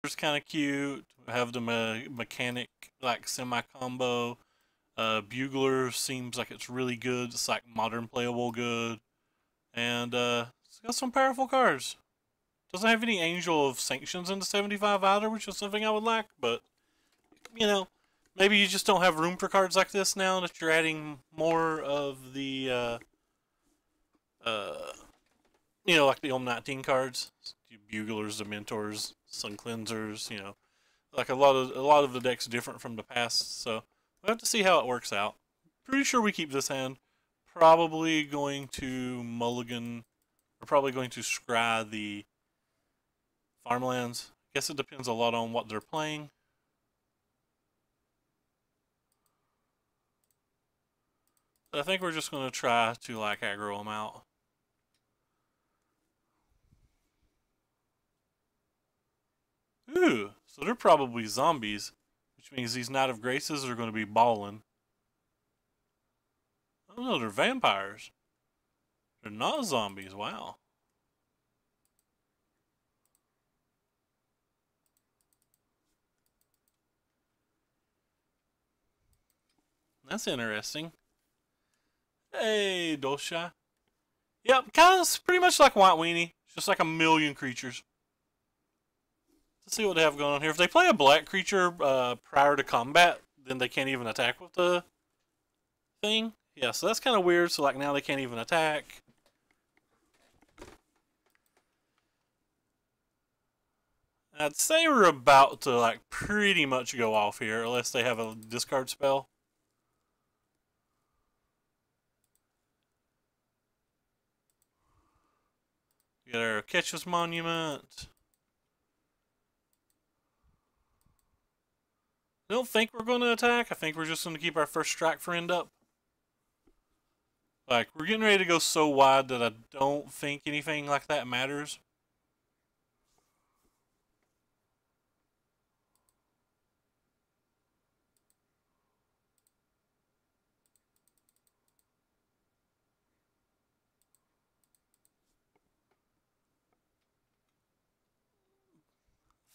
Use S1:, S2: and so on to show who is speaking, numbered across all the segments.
S1: It's kind of cute. We have the mechanic like semi combo. Bugler seems like it's really good. It's like modern playable good, and it's got some powerful cards. Doesn't have any Angel of Sanctions in the 75 either, which is something I would like. But you know, maybe you just don't have room for cards like this now that you're adding more of the uh, like the M19 cards, Buglers, the Mentors, Sun Cleansers. Like a lot of the deck's different from the past, so we'll have to see how it works out. Pretty sure we keep this hand. Probably going to mulligan. We're probably going to scry the farmlands. Guess it depends a lot on what they're playing. But I think we're just going to try to like aggro them out. Ooh, so they're probably zombies, which means these Knight of Graces are going to be balling. Oh no, they're vampires. They're not zombies, wow. That's interesting. Hey, Dosha. Yep, kind of pretty much like White Weenie. It's just like a million creatures. Let's see what they have going on here. If they play a black creature prior to combat, then they can't even attack with the thing. Yeah, so that's kind of weird. So like now they can't even attack. I'd say we're about to like pretty much go off here, unless they have a discard spell. We got our Oketra's Monument. I don't think we're going to attack. I think we're just going to keep our first strike friend up. Like, we're getting ready to go so wide that I don't think anything like that matters.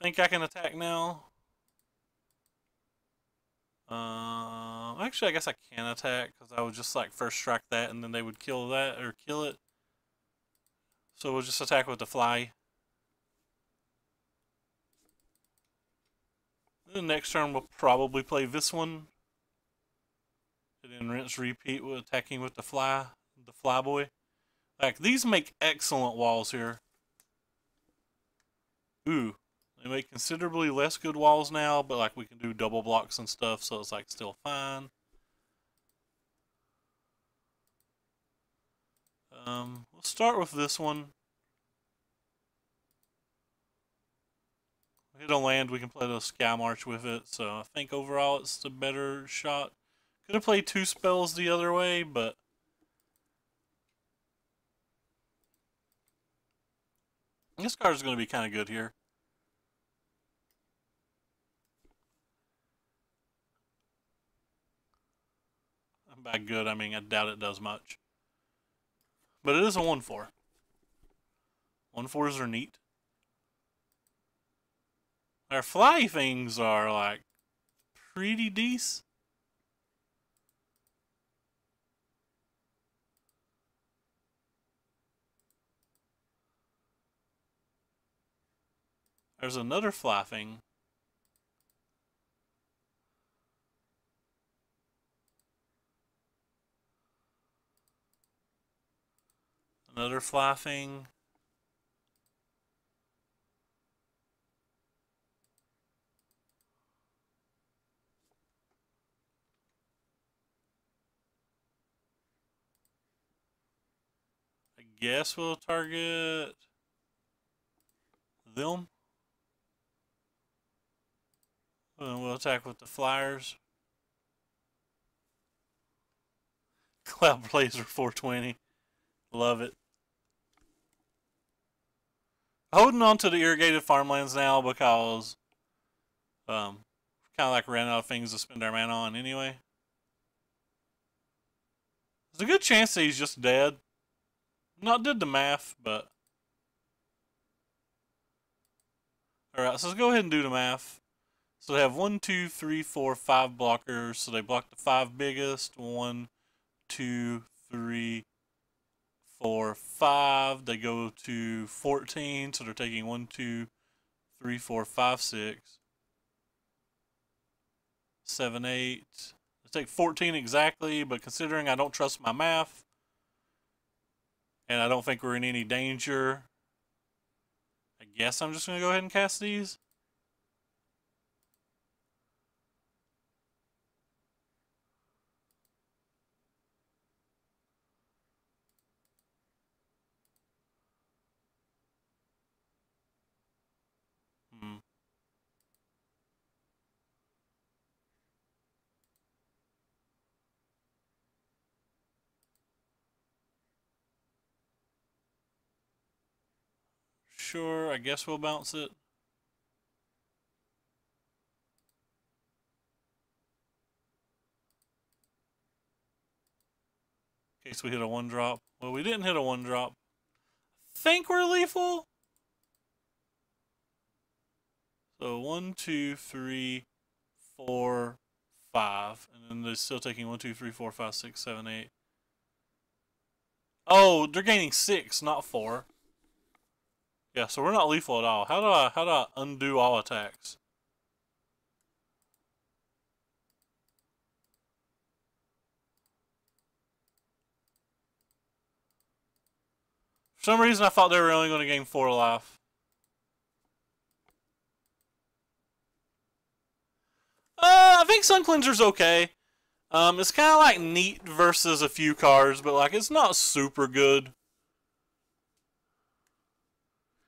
S1: Think I can attack now. Actually, I guess I can attack because I would just like first strike that, and then they would kill that or kill it. So we'll just attack with the fly. Then the next turn we'll probably play this one, and then rinse repeat with attacking with the fly boy. Like these make excellent walls here. Ooh, they make considerably less good walls now, but like we can do double blocks and stuff, so it's like still fine. We'll start with this one. If we hit a land, we can play the Sky March with it, so I think overall it's the better shot. Could have played two spells the other way, but this card is going to be kind of good here. By good, I mean I doubt it does much. But it is a 1/4. 1/4s are neat. Our fly things are like pretty decent. There's another fly thing. Another fly thing. I guess we'll target them. And we'll attack with the flyers. Cloud Blazer 420. Love it. Holding on to the irrigated farmlands now because kind of like ran out of things to spend our mana on anyway. There's a good chance that he's just dead. Not did the math, but Alright, so let's go ahead and do the math. So they have 1, 2, 3, 4, 5 blockers. So they block the 5 biggest. 1, 2, 3, 4, 5. They go to 14. So they're taking 1, 2, 3, 4, 5, 6, 7, 8. They take 14 exactly, but considering I don't trust my math, and I don't think we're in any danger, I guess I'm just going to go ahead and cast these. Sure, I guess we'll bounce it. In case we hit a 1-drop. Well, we didn't hit a 1-drop. Think we're lethal? So 1, 2, 3, 4, 5. And then they're still taking 1, 2, 3, 4, 5, 6, 7, 8. Oh, they're gaining 6, not 4. Yeah, so we're not lethal at all. How do I undo all attacks? For some reason I thought they were only going to gain 4 life. I think Sun Cleanser's okay. It's kind of like neat versus a few cards, but like it's not super good.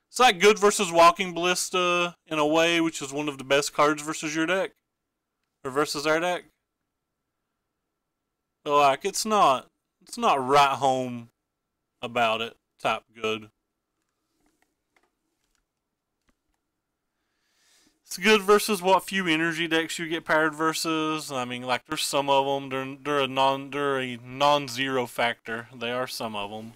S1: It's like good versus Walking Ballista in a way, which is one of the best cards versus your deck. Or versus our deck. But like it's not right home about it type good. It's good versus what few energy decks you get paired versus. I mean, like there's some of them. They're a non-zero factor. They are some of them.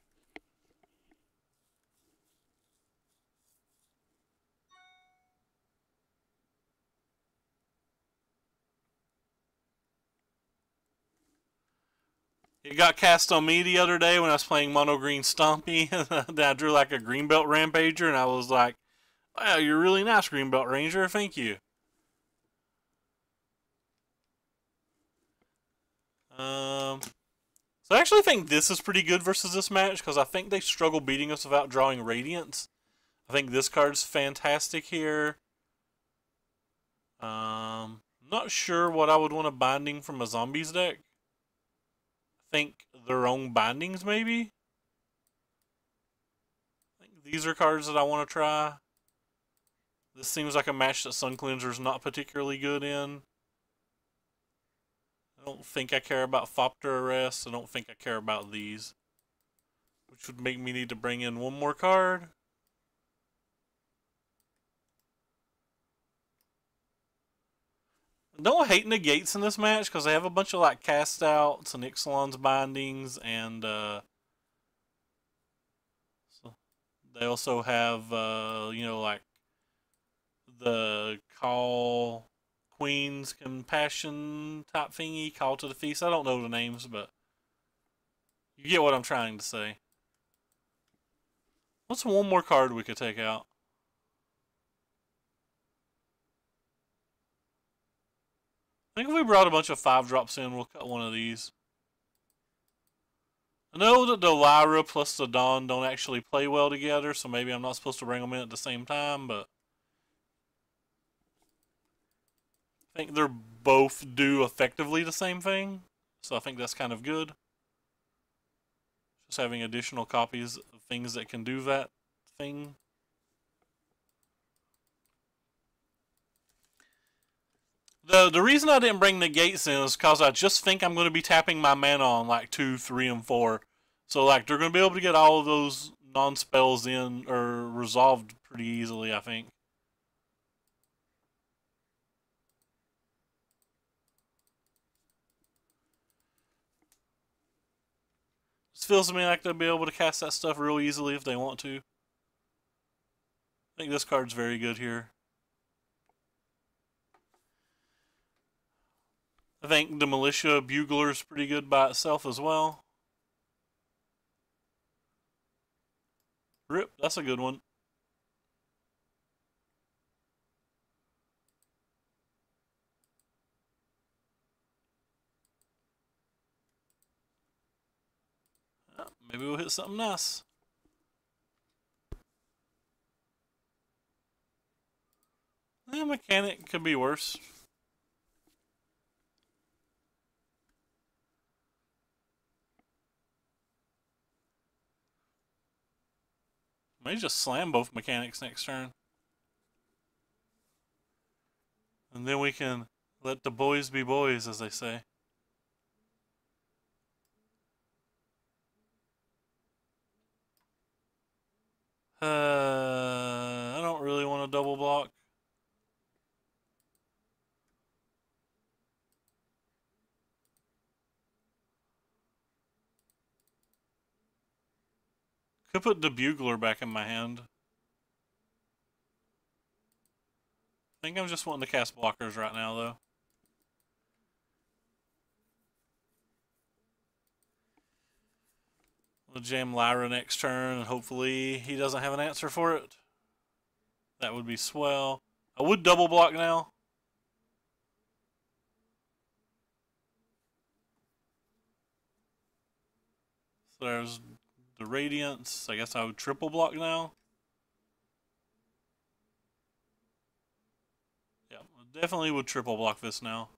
S1: It got cast on me the other day when I was playing Mono Green Stompy. Then I drew like a Greenbelt Rampager, and I was like, "Wow, you're really nice, Greenbelt Ranger. Thank you." So I actually think this is pretty good versus this match because I think they struggle beating us without drawing Radiance. I think this card's fantastic here. Not sure what I would want a binding from a zombies deck. I think their own bindings maybe. I think these are cards that I want to try. This seems like a match that Sun Cleanser's not particularly good in. I don't think I care about Thopter Arrest. I don't think I care about these. Which would make me need to bring in one more card. I don't hate negates in this match because they have a bunch of like cast outs and Ixalan's bindings, and so they also have you know, like the Call Queen's Compassion type thingy, Call to the Feast. I don't know the names, but you get what I'm trying to say. What's one more card we could take out? I think if we brought a bunch of 5-drops in, we'll cut one of these. I know that the Lyra plus the Dawn don't actually play well together, so maybe I'm not supposed to bring them in at the same time, but I think they're both do effectively the same thing, so I think that's kind of good. Just having additional copies of things that can do that thing. The reason I didn't bring negates in is because I just think I'm going to be tapping my mana on like 2, 3, and 4. So like they're going to be able to get all of those non-spells in or resolved pretty easily, I think. Just feels to me like they'll be able to cast that stuff real easily if they want to. I think this card's very good here. I think the militia bugler's pretty good by itself as well. Rip, that's a good one. Maybe we'll hit something nice. Yeah, mechanic could be worse. May just slam both mechanics next turn. And then we can let the boys be boys, as they say. I don't really want to double block. Could put the bugler back in my hand. I think I'm just wanting to cast blockers right now, though. We'll jam Lyra next turn, and hopefully he doesn't have an answer for it. That would be swell. I would double block now. So there's the Radiance. I guess I would triple block now. Yeah, definitely would triple block this now.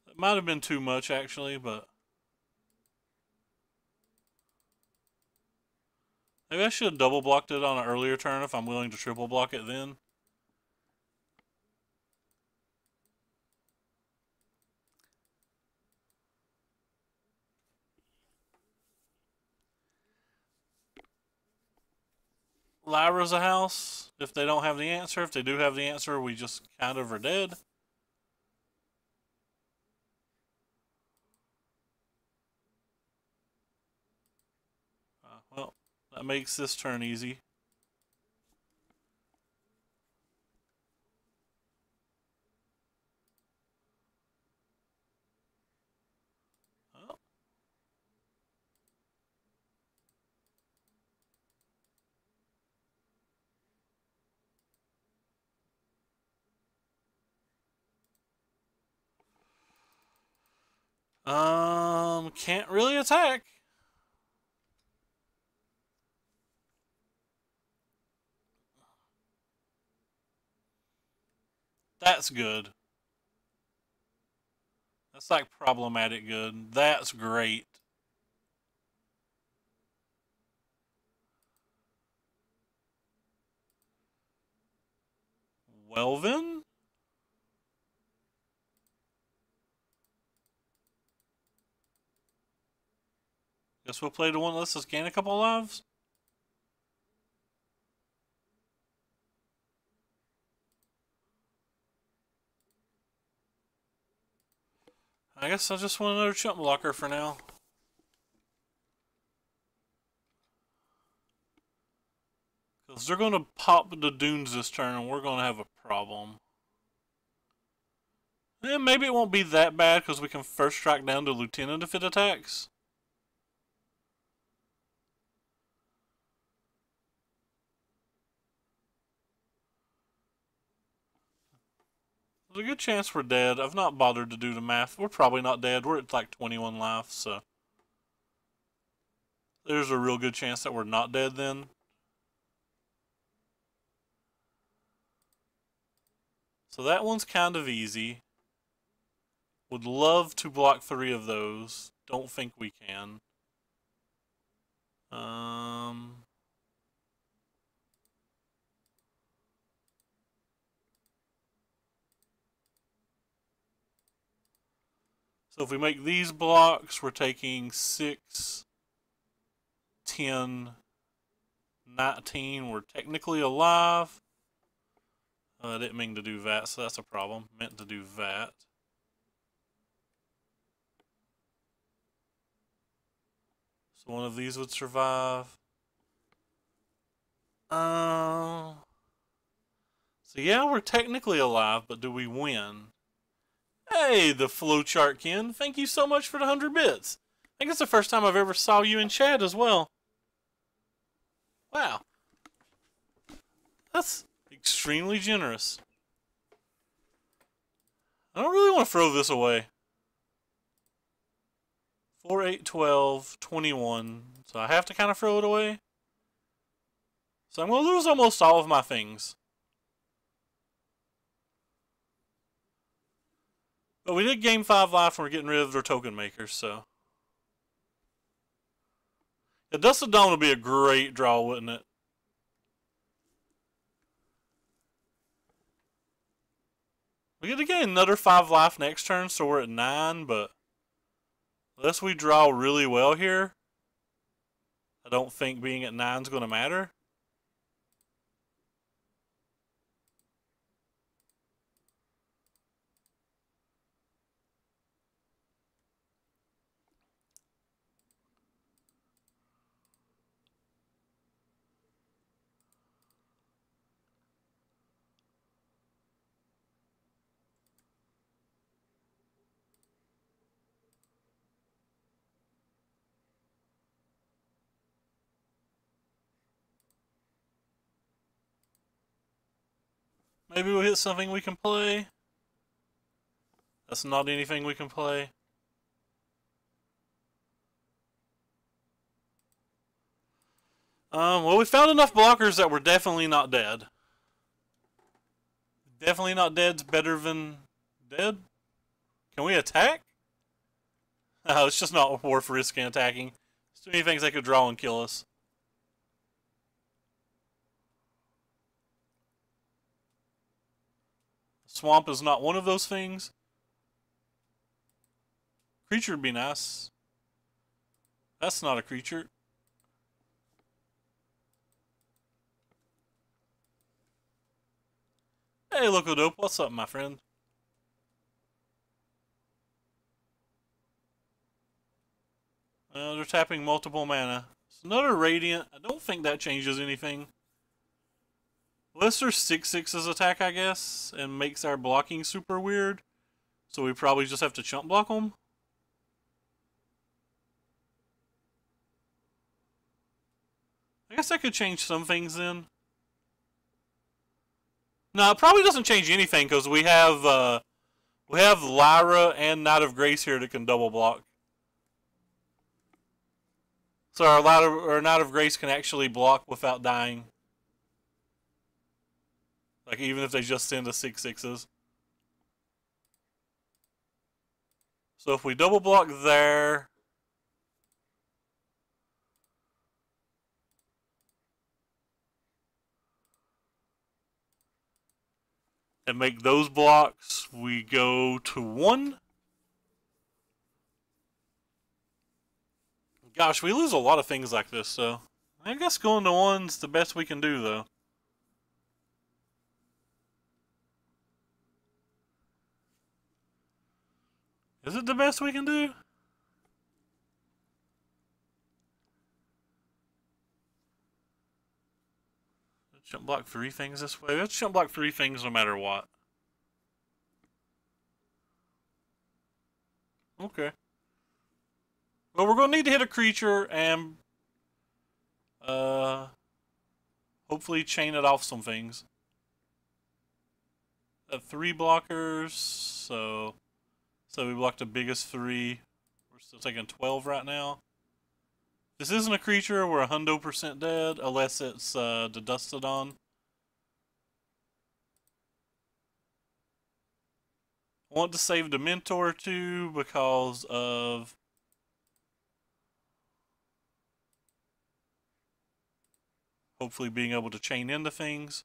S1: It might have been too much, actually, but maybe I should have double blocked it on an earlier turn if I'm willing to triple block it then. Lyra's a house. If they don't have the answer, if they do have the answer, we just kind of are dead. Well, that makes this turn easy. Can't really attack. That's good. That's like problematic good. That's great. Well then. Guess we'll play the one that lets us gain a couple lives. I guess I just want another chump blocker for now. Because they're going to pop the dunes this turn and we're going to have a problem. Yeah, maybe it won't be that bad because we can first strike down to Lieutenant if it attacks. There's a good chance we're dead. I've not bothered to do the math. We're probably not dead. We're at like 21 life, so there's a real good chance that we're not dead then. So that one's kind of easy. Would love to block 3 of those. Don't think we can. So if we make these blocks, we're taking 6, 10, 19. We're technically alive. I didn't mean to do that, so that's a problem. Meant to do that. So one of these would survive. So yeah, we're technically alive, but do we win? Hey, the flowchart Ken. Thank you so much for the 100 bits. I think it's the first time I've ever saw you in chat as well. Wow. That's extremely generous. I don't really want to throw this away. 4, 8, 12, 21. So I have to kind of throw it away. So I'm going to lose almost all of my things. But we did gain 5 life and we're getting rid of their token makers, so. Yeah, Dust of Dawn would be a great draw, wouldn't it? We get to gain another 5 life next turn, so we're at 9, but unless we draw really well here, I don't think being at 9 is going to matter. Maybe we'll hit something we can play. That's not anything we can play. Well, we found enough blockers that we're definitely not dead. Definitely not dead's better than dead. Can we attack? Oh, it's just not worth risking attacking. There's too many things they could draw and kill us. Swamp is not one of those things. Creature would be nice. That's not a creature. Hey, Local Dope, what's up, my friend? They're tapping multiple mana. It's another Radiant. I don't think that changes anything. Unless there's 6/6's attack, I guess, and makes our blocking super weird. So we probably just have to chump block them. I guess that could change some things then. No, it probably doesn't change anything because we have Lyra and Knight of Grace here that can double block. So our Knight of Grace can actually block without dying. Like even if they just send the 6/6's. So if we double block there. And make those blocks, we go to 1. Gosh, we lose a lot of things like this, so I guess going to 1's the best we can do, though. Is it the best we can do? Let's jump block 3 things this way. Let's jump block 3 things no matter what. Okay. Well, we're going to need to hit a creature and hopefully chain it off some things. 3 blockers, so we blocked the biggest 3. We're still taking 12 right now. This isn't a creature, we're 100% dead, unless it's the Dustodon. I want to save the Mentor too because of hopefully being able to chain into things.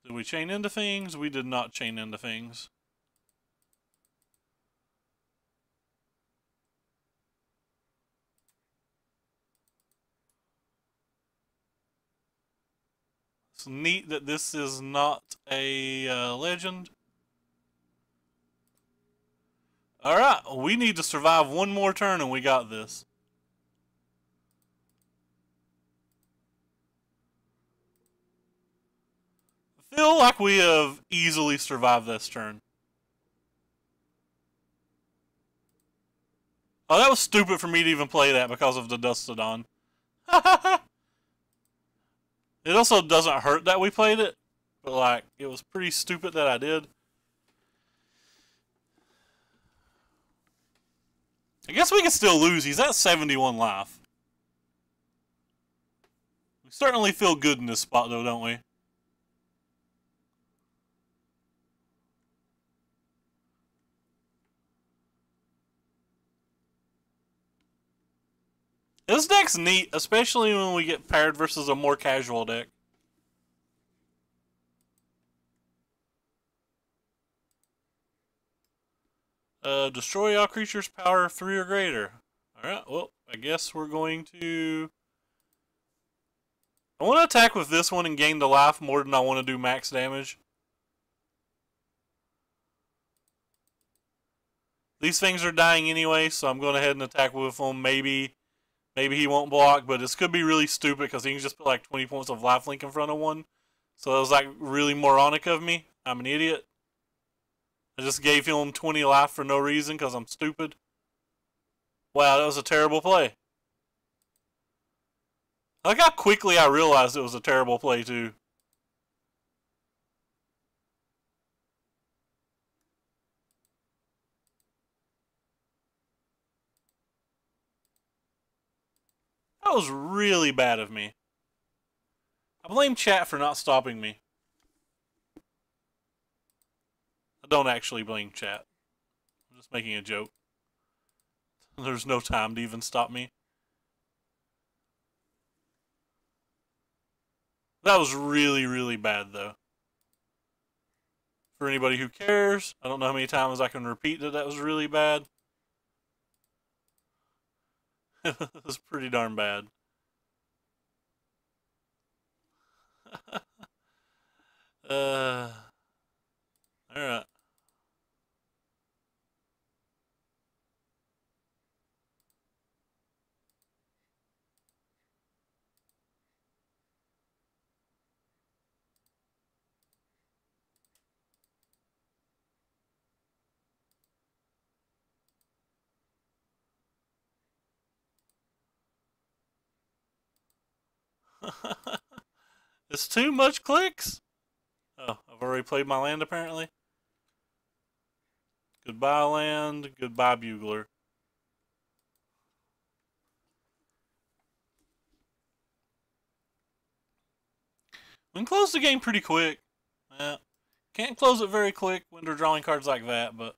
S1: Did we chain into things? We did not chain into things. It's neat that this is not a legend. Alright, we need to survive one more turn and we got this. I feel like we have easily survived this turn. Oh, that was stupid for me to even play that because of the Dustodon. It also doesn't hurt that we played it, but like, it was pretty stupid that I did. I guess we can still lose. He's at 71 life. We certainly feel good in this spot though, don't we? This deck's neat, especially when we get paired versus a more casual deck. Destroy all creatures power 3 or greater. Alright, well, I guess we're going to... I want to attack with this one and gain the life more than I want to do max damage. These things are dying anyway, so I'm going ahead and attack with them. Maybe he won't block, but this could be really stupid because he can just put like 20 points of lifelink in front of one. So that was like really moronic of me. I'm an idiot. I just gave him 20 life for no reason because I'm stupid. Wow, that was a terrible play. I like how quickly I realized it was a terrible play too. That was really bad of me. I blame chat for not stopping me. I don't actually blame chat. I'm just making a joke. There's no time to even stop me. That was really, really bad, though. For anybody who cares, I don't know how many times I can repeat that was really bad. It was pretty darn bad. Alright. It's too much clicks. Oh, I've already played my land apparently. Goodbye land, goodbye bugler. We can close the game pretty quick. Yeah. Can't close it very quick when they're drawing cards like that, but...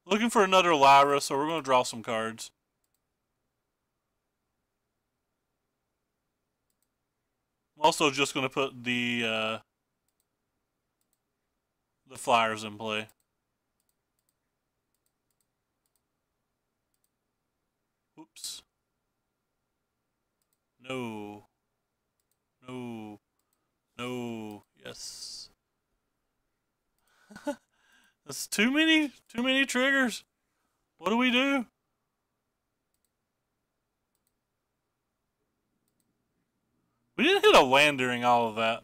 S1: Looking for another Lyra, so we're going to draw some cards. I'm also just going to put the flyers in play. Oops. No. No. No. Yes. That's too many triggers. What do we do? We didn't hit a land during all of that.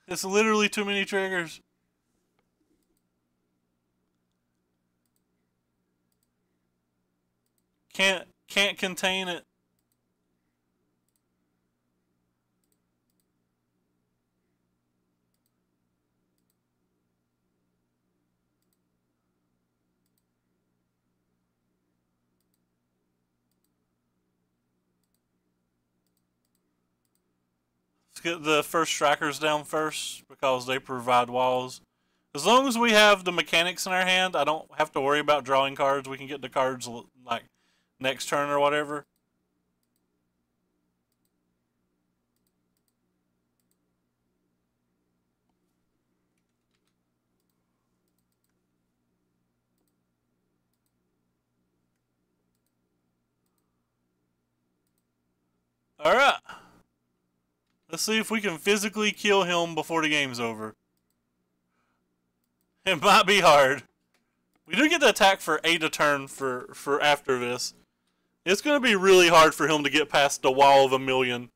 S1: It's literally too many triggers. Can't contain it. Let's get the first strikers down first because they provide walls. As long as we have the mechanics in our hand, I don't have to worry about drawing cards. We can get the cards like next turn or whatever. Alright. Let's see if we can physically kill him before the game's over. It might be hard. We do get the attack for 8 a turn for after this. It's going to be really hard for him to get past the wall of 1,000,000.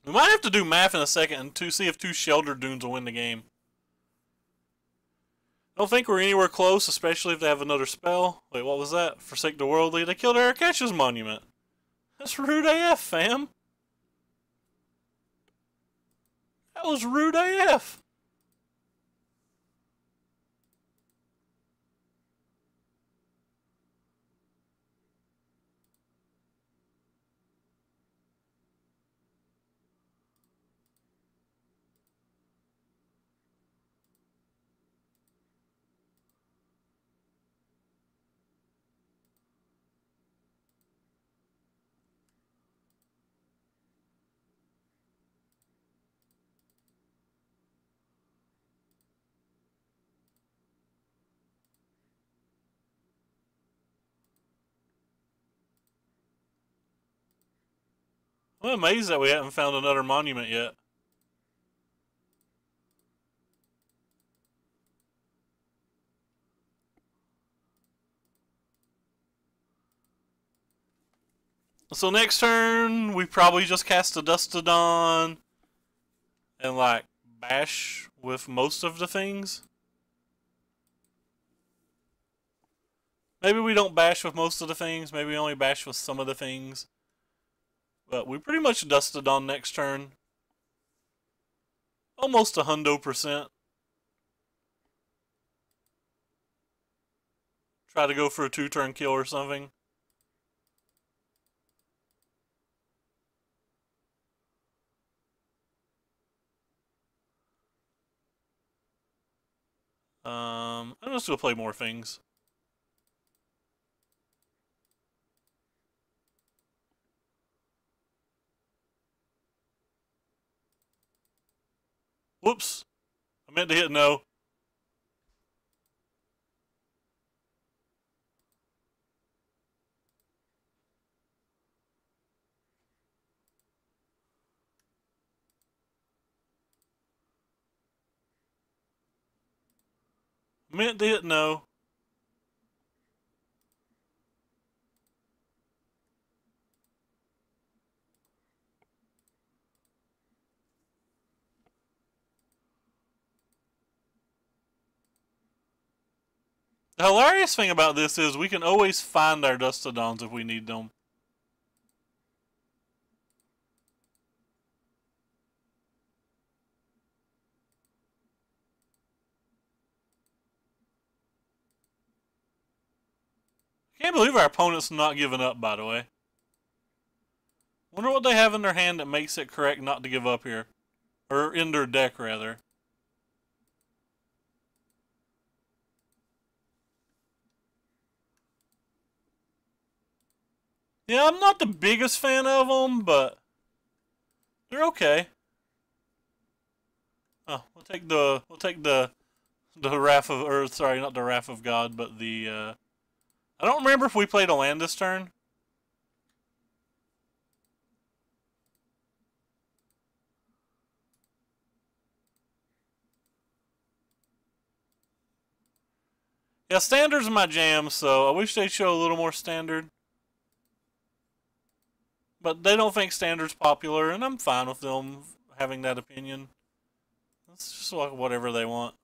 S1: We might have to do math in a second to see if 2 Shelter Dunes will win the game. I don't think we're anywhere close, especially if they have another spell. Wait, what was that? Forsake the Worldly. They killed Arakesh's monument. That's rude AF, fam. That was rude AF. I'm amazed that we haven't found another monument yet. So next turn, we probably just cast a Dust to Dawn and like bash with most of the things. Maybe we don't bash with most of the things. Maybe we only bash with some of the things. But we pretty much Dust to Dawn next turn. Almost 100%. Try to go for a 2-turn kill or something. I'm just gonna play more things. Whoops. I meant to hit no. Meant to hit no. The hilarious thing about this is we can always find our Dustodons if we need them. Can't believe our opponent's not giving up, by the way. Wonder what they have in their hand that makes it correct not to give up here. Or in their deck, rather. Yeah, I'm not the biggest fan of them, but they're okay. Oh, we'll take the Wrath of, or sorry, not the Wrath of God, but the I don't remember if we played a land this turn. Yeah, standard's my jam, so I wish they'd show a little more standard. But they don't think standard's popular, and I'm fine with them having that opinion. It's just like whatever they want.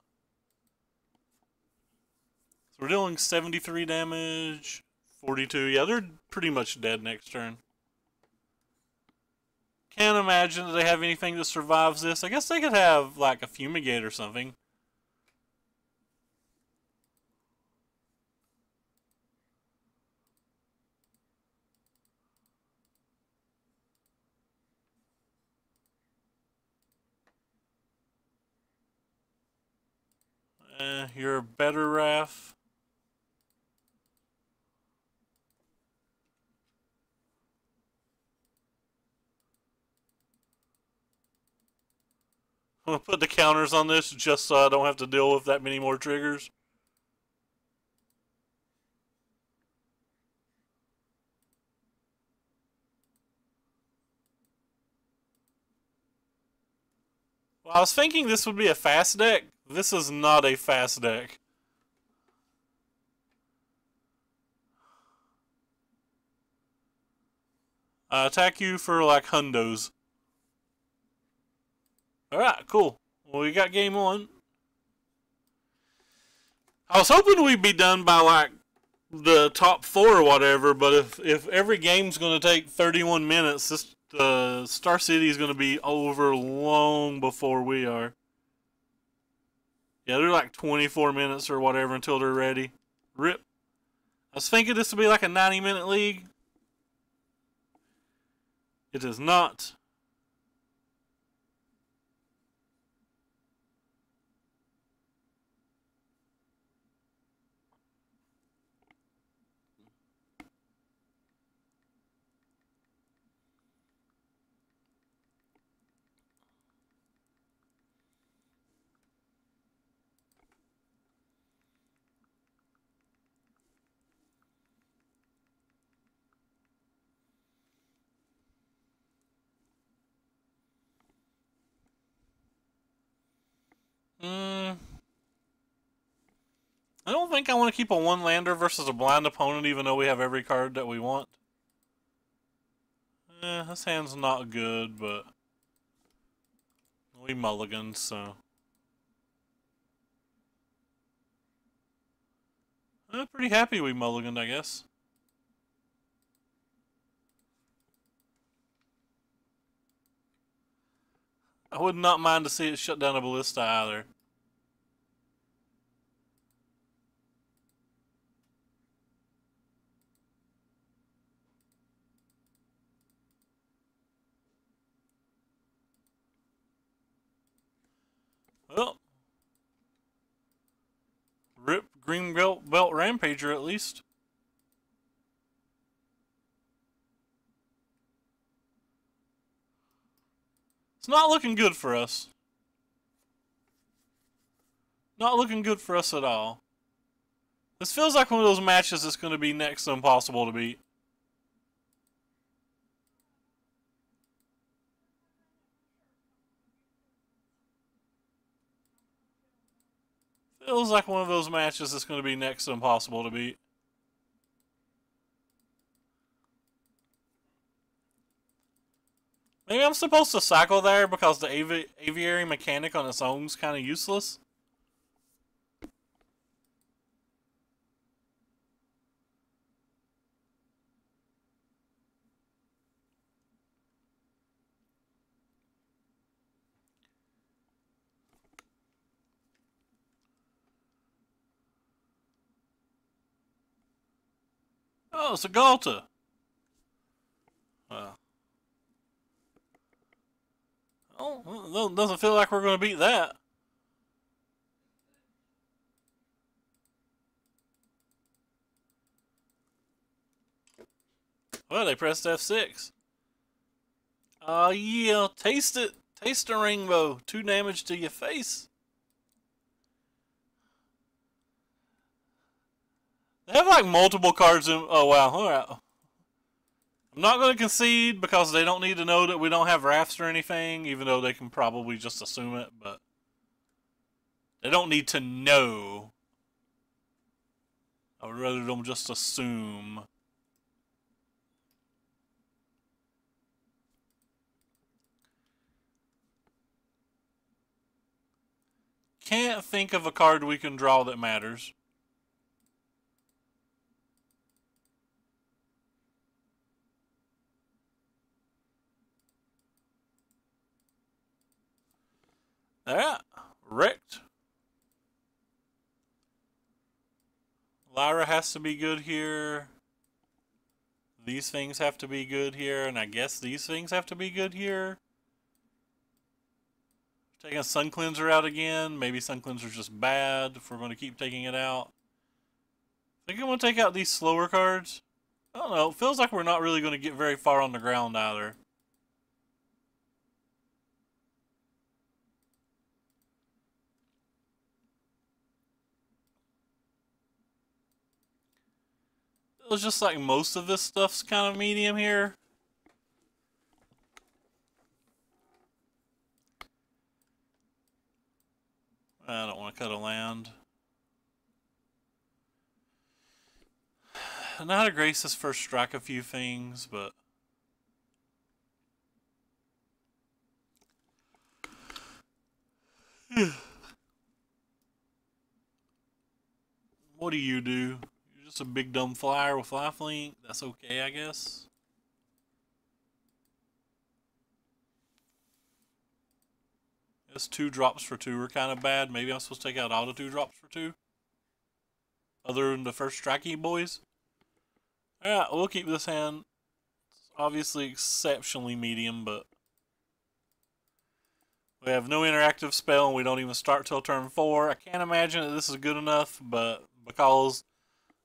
S1: So we're dealing 73 damage, 42. Yeah, they're pretty much dead next turn. Can't imagine that they have anything that survives this. I guess they could have, like, a Fumigate or something. You're a better Raph. I'm gonna put the counters on this just so I don't have to deal with that many more triggers. Well, I was thinking this would be a fast deck. This is not a fast deck. I attack you for like hundos. Alright, cool. Well, we got game one. I was hoping we'd be done by like the top 4 or whatever, but if every game's going to take 31 minutes, this Star City is going to be over long before we are. Yeah, they're like 24 minutes or whatever until they're ready. Rip. I was thinking this would be like a 90-minute league. It is not. I don't think I want to keep a one-lander versus a blind opponent even though we have every card that we want. This hand's not good, but we mulligan, so. I'm pretty happy we mulliganed, I guess. I would not mind to see it shut down a ballista either. Well, rip green belt rampager at least. It's not looking good for us. Not looking good for us at all. This feels like one of those matches that's going to be next to impossible to beat. Feels like one of those matches that's going to be next to impossible to beat. Maybe I'm supposed to cycle there because the aviary mechanic on its own is kind of useless. Oh, it's a Galta. Oh, doesn't feel like we're going to beat that. Well, they pressed F6. Oh, yeah, taste it. Taste the rainbow. 2 damage to your face. They have like multiple cards in. Oh, wow. Alright. I'm not going to concede because they don't need to know that we don't have rafts or anything, even though they can probably just assume it, but they don't need to know. I would rather them just assume. Can't think of a card we can draw that matters. Alright, wrecked. Lyra has to be good here. These things have to be good here, and I guess these things have to be good here. Taking Sun Cleanser out again. Maybe Sun Cleanser's just bad if we're going to keep taking it out. I think I'm going to take out these slower cards. I don't know. It feels like we're not really going to get very far on the ground either. It was just like most of this stuff's kind of medium here. I don't want to cut a land. I know how to grace this first strike a few things, but what do? You're just a big dumb flyer with lifelink. That's okay, I guess. This 2 drops for 2 are kind of bad. Maybe I'm supposed to take out all the 2 drops for 2. Other than the first strikey boys. Alright, we'll keep this hand. It's obviously exceptionally medium, but we have no interactive spell and we don't even start till turn 4. I can't imagine that this is good enough, but because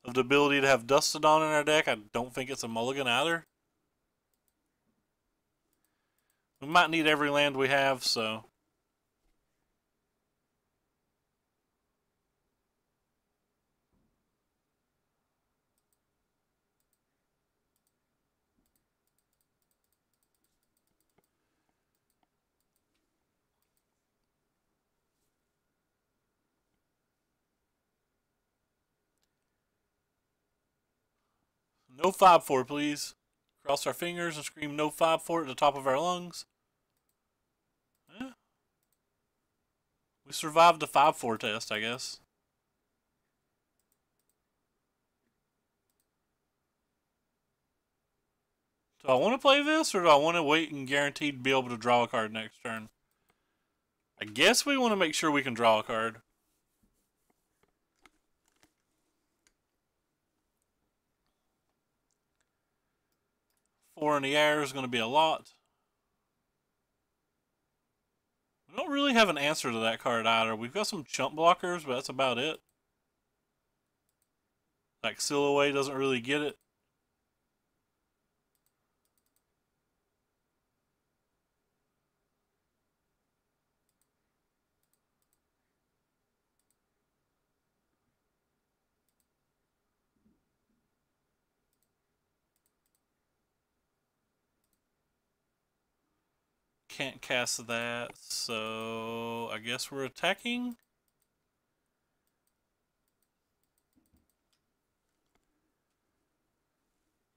S1: of the ability to have Dustodon in our deck, I don't think it's a mulligan either. We might need every land we have, so no 5/4, please. Cross our fingers and scream no 5/4 at the top of our lungs. Yeah. We survived the 5/4 test, I guess. Do I want to play this, or do I want to wait and guaranteed be able to draw a card next turn? I guess we want to make sure we can draw a card. Four in the air is going to be a lot. We don't really have an answer to that card either. We've got some chump blockers, but that's about it. Like Silhouette doesn't really get it. Can't cast that, so I guess we're attacking.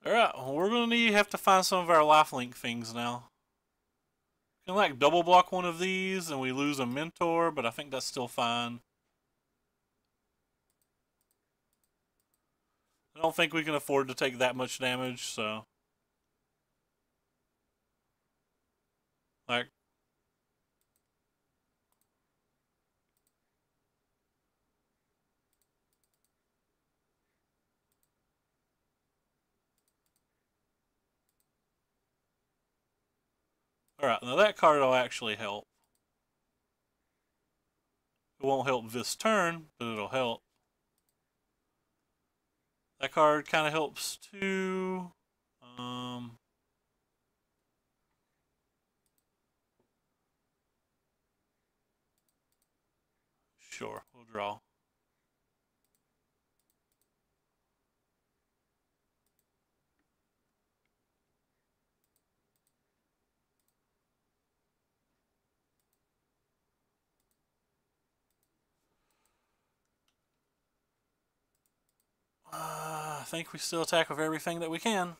S1: Alright, well, we're going to have to find some of our lifelink things now. We can like double block one of these and we lose a mentor, but I think that's still fine. I don't think we can afford to take that much damage, so like alright, now that card will actually help. It won't help this turn, but it'll help. That card kind of helps too. Sure, we'll draw. I think we still attack with everything that we can.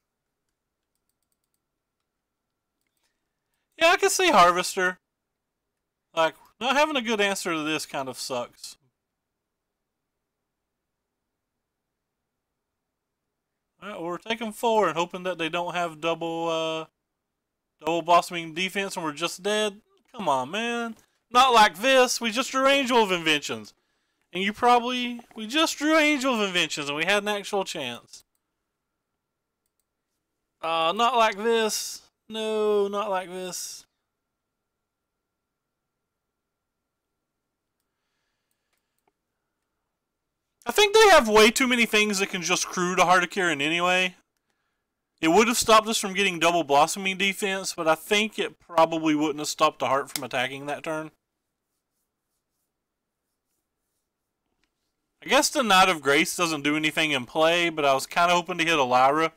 S1: Yeah, I can see Harvester. Like, not having a good answer to this kind of sucks. Alright, well, we're taking 4 and hoping that they don't have double blossoming defense and we're just dead. Come on, man. Not like this. We just drew Angel of Inventions. And we just drew Angel of Inventions and we had an actual chance. Not like this. No, not like this. think they have way too many things that can just crew to Hardikirin anyway. It would have stopped us from getting double blossoming defense, but I think it probably wouldn't have stopped the Heart from attacking that turn. I guess the Knight of Grace doesn't do anything in play, but I was kind of hoping to hit a Lyra.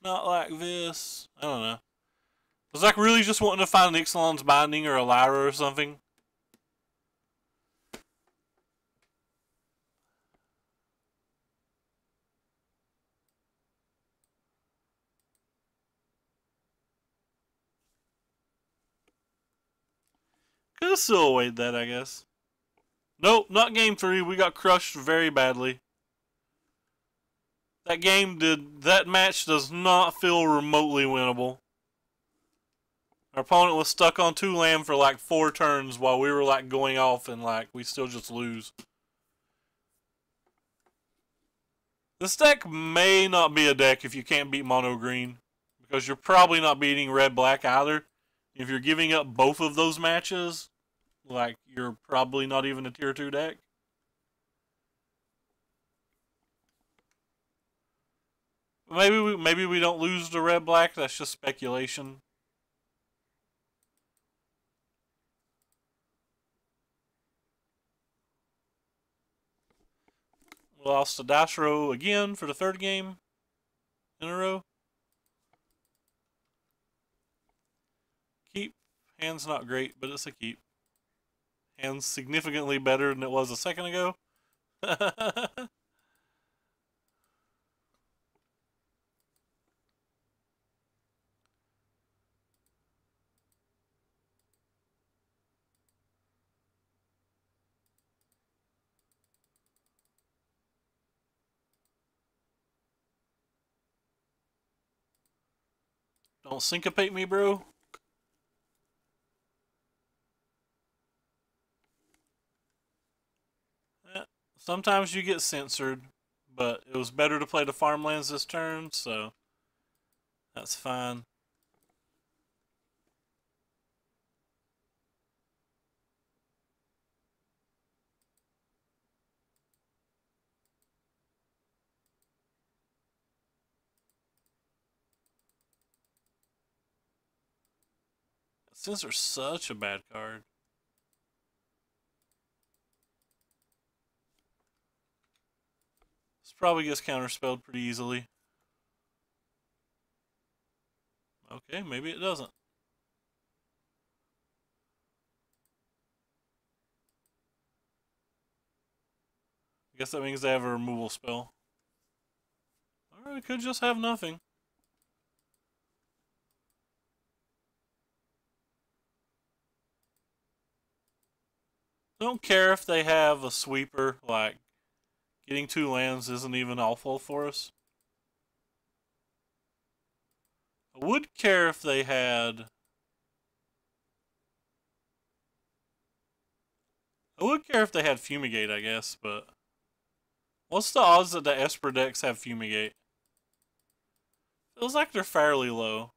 S1: Not like this. I don't know. I was like really just wanting to find an Ixalan's Binding or a Lyra or something. Could have silhouetted that, I guess. Nope, not game 3. We got crushed very badly. That match does not feel remotely winnable. Our opponent was stuck on 2 land for like 4 turns while we were like going off and like we still just lose. This deck may not be a deck if you can't beat mono green, because you're probably not beating red black either. If you're giving up both of those matches, like you're probably not even a tier 2 deck. Maybe we don't lose to red black. That's just speculation. We lost to Dice Row again for the 3rd game in a row. Keep. Hand's not great, but it's a keep. Hand's significantly better than it was a second ago. Don't syncopate me, bro. Sometimes you get censored, but it was better to play the farmlands this turn, so that's fine. Censor's such a bad card. This probably gets counterspelled pretty easily. Okay, maybe it doesn't. I guess that means they have a removal spell. Or it could just have nothing. Don't care if they have a sweeper, like getting 2 lands isn't even awful for us. I would care if they had... I would care if they had Fumigate, I guess, but... What's the odds that the Esper decks have Fumigate? Feels like they're fairly low.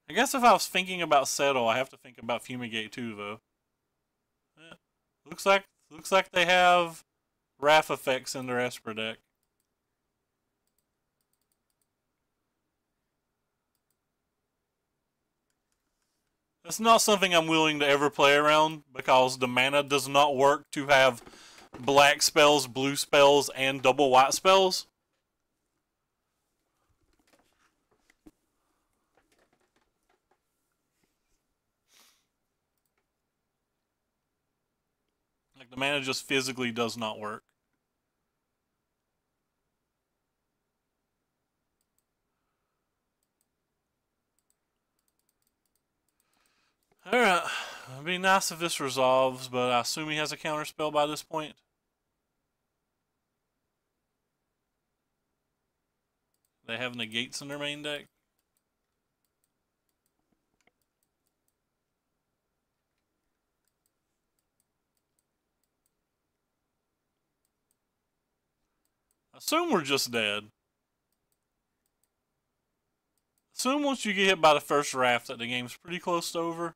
S1: I guess if I was thinking about Settle, I have to think about Fumigate too, though. Yeah. Looks like they have Wrath effects in their Esper deck. That's not something I'm willing to ever play around, because the mana does not work to have black spells, blue spells, and double white spells. Like, the mana just physically does not work. Alright, it'd be nice if this resolves, but I assume he has a counterspell by this point. They have negates in their main deck. I assume we're just dead. Assume once you get hit by the first raft that the game's pretty close to over.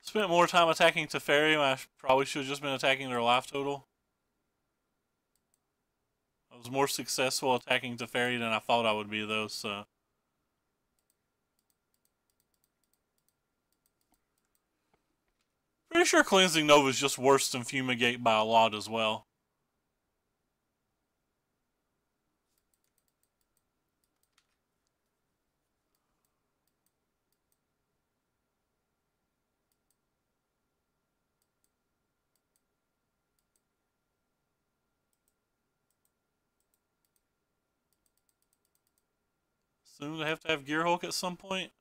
S1: Spent more time attacking Teferi when I probably should have just been attacking their life total. I was more successful attacking Teferi than I thought I would be, though, so. Pretty sure Cleansing Nova is just worse than Fumigate by a lot as well. Soon they have to have Gear Hulk at some point.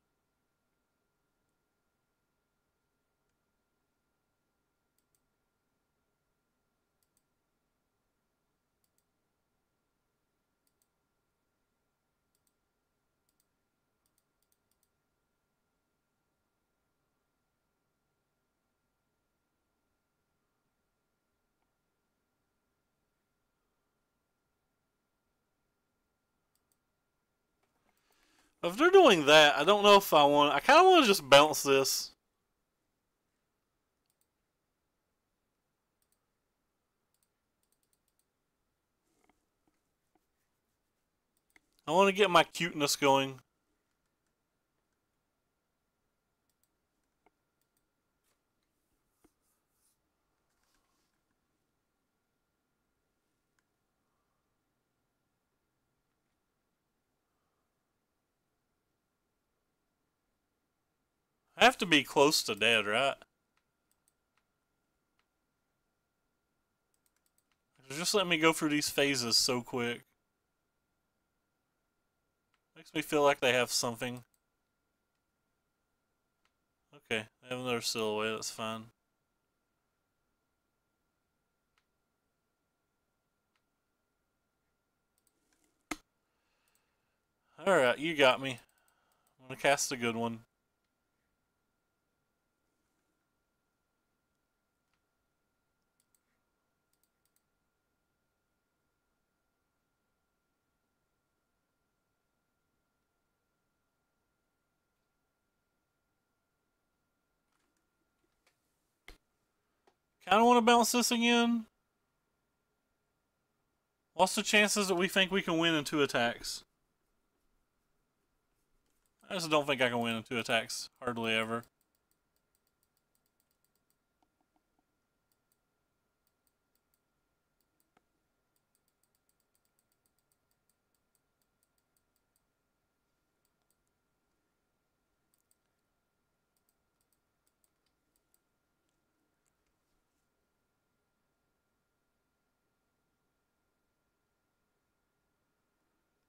S1: If they're doing that, I don't know if I want. I kind of want to just bounce this. I want to get my cuteness going. I have to be close to dead, right? Just let me go through these phases so quick. Makes me feel like they have something. Okay, they have another silhouette, that's fine. Alright, you got me. I'm gonna cast a good one. Kinda wanna bounce this again. What's the chances that we think we can win in 2 attacks? I just don't think I can win in 2 attacks. Hardly ever.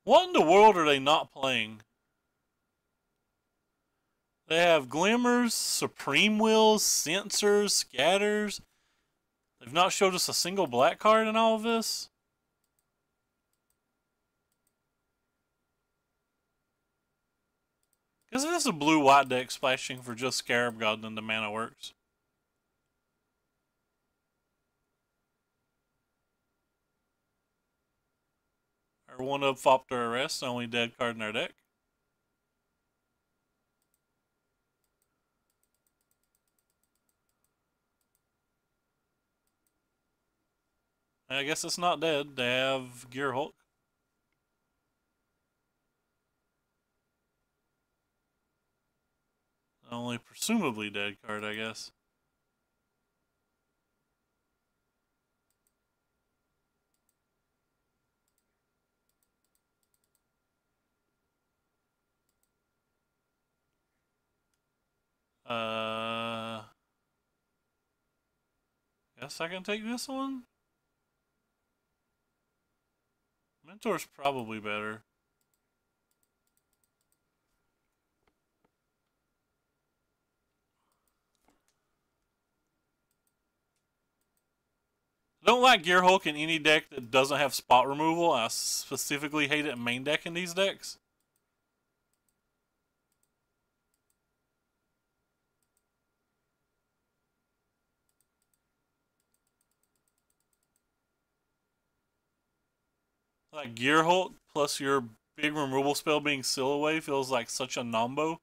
S1: What in the world are they not playing? They have Glimmers, Supreme Wills, Sensors, Scatters. They've not showed us a single black card in all of this. Because if it's a blue-white deck splashing for just Scarab God, then the mana works. Or one of Fopter Arrest, the only dead card in our deck. I guess it's not dead. They have Gear Hulk. Only presumably dead card, I guess. Guess I can take this one. Mentor's probably better. I don't like Gear Hulk in any deck that doesn't have spot removal. I specifically hate it in main deck in these decks. Like Gear Hulk plus your big removal spell being Seal Away feels like such a nombo.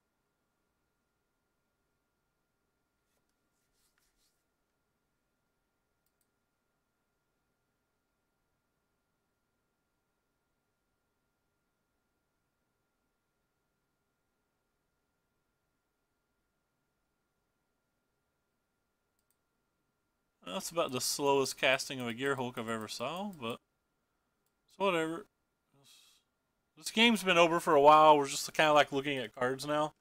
S1: That's about the slowest casting of a Gear Hulk I've ever saw, but it's whatever. This game's been over for a while. We're just kind of like looking at cards now.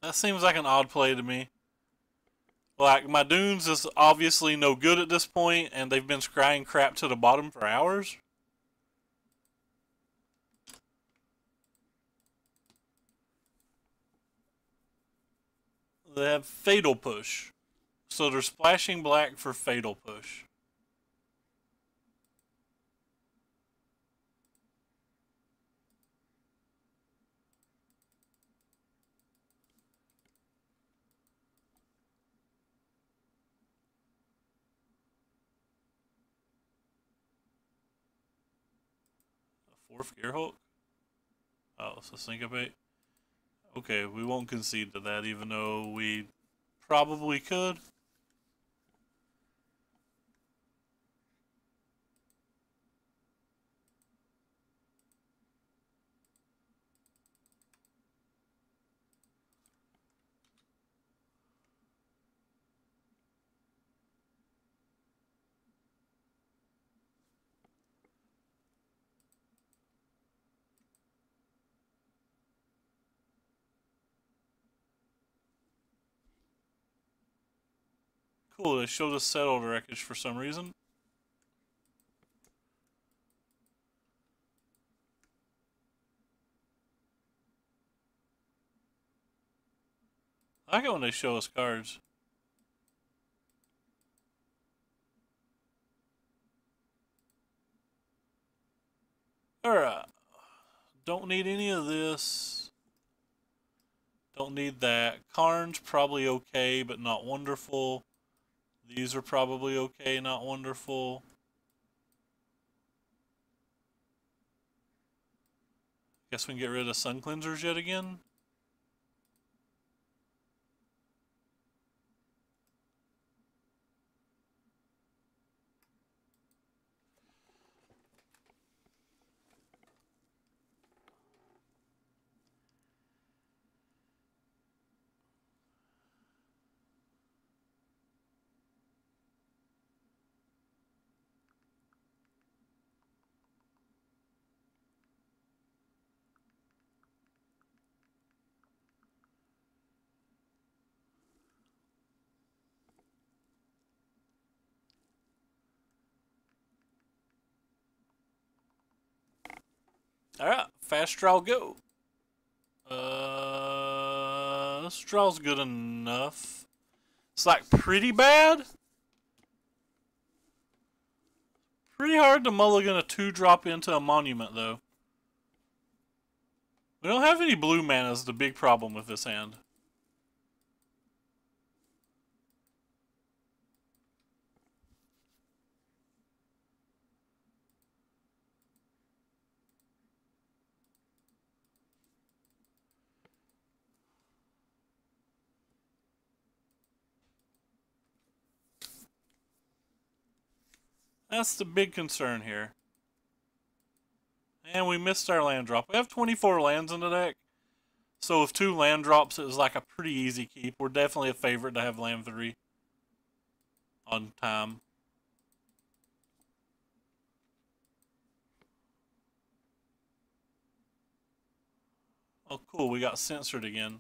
S1: That seems like an odd play to me. Like, my Dunes is obviously no good at this point, and they've been scrying crap to the bottom for hours. They have Fatal Push. So they're splashing black for Fatal Push. A fourth Gear Hulk? Oh, so Syncopate. Okay, we won't concede to that, even though we probably could. Cool, they showed us Settled Wreckage for some reason. I like it when they show us cards. Alright. Don't need any of this. Don't need that. Karn's probably okay, but not wonderful. These are probably okay, not wonderful. Guess we can get rid of Sun Cleansers yet again. Alright, fast draw go. This draw's good enough. It's like pretty bad. Pretty hard to mulligan a 2-drop into a monument, though. We don't have any blue mana is the big problem with this hand. That's the big concern here. And we missed our land drop. We have 24 lands in the deck. So with 2 land drops, it was like a pretty easy keep. We're definitely a favorite to have land 3 on time. Oh, cool. We got censored again.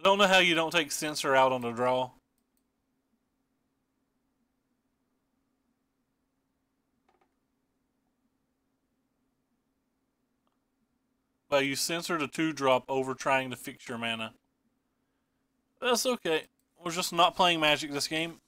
S1: I don't know how you don't take censor out on the draw. But you censored a 2-drop over trying to fix your mana. That's okay. We're just not playing Magic this game.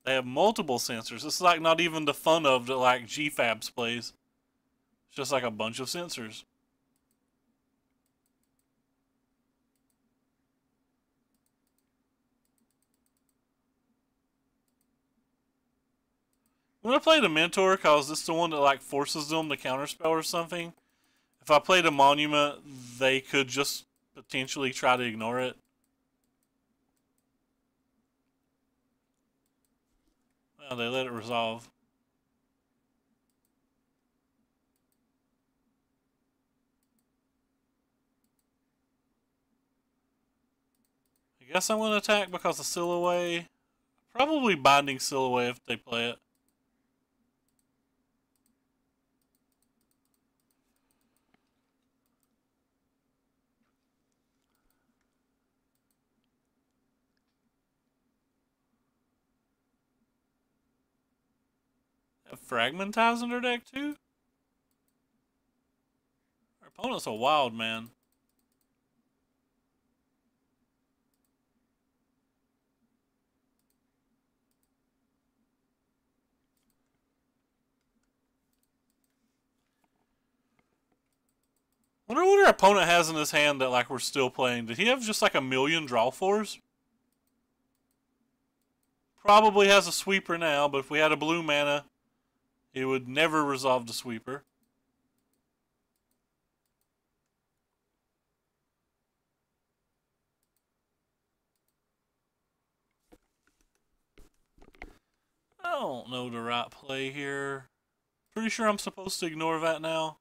S1: They have multiple sensors. This is like not even the fun of that like GFABs plays. It's just like a bunch of sensors. I'm gonna play the Mentor because this is the one that like forces them to counterspell or something. If I played a Monument, they could just potentially try to ignore it. Well, they let it resolve. I guess I'm gonna attack because of Seal Away. Probably binding Seal Away if they play it. Have Fragmentize in their deck too? Our opponent's a wild man. Wonder what our opponent has in his hand that like we're still playing. Did he have just like a million draw fours? Probably has a sweeper now, but if we had a blue mana, it would never resolve the sweeper. I don't know the right play here. Pretty sure I'm supposed to ignore that now.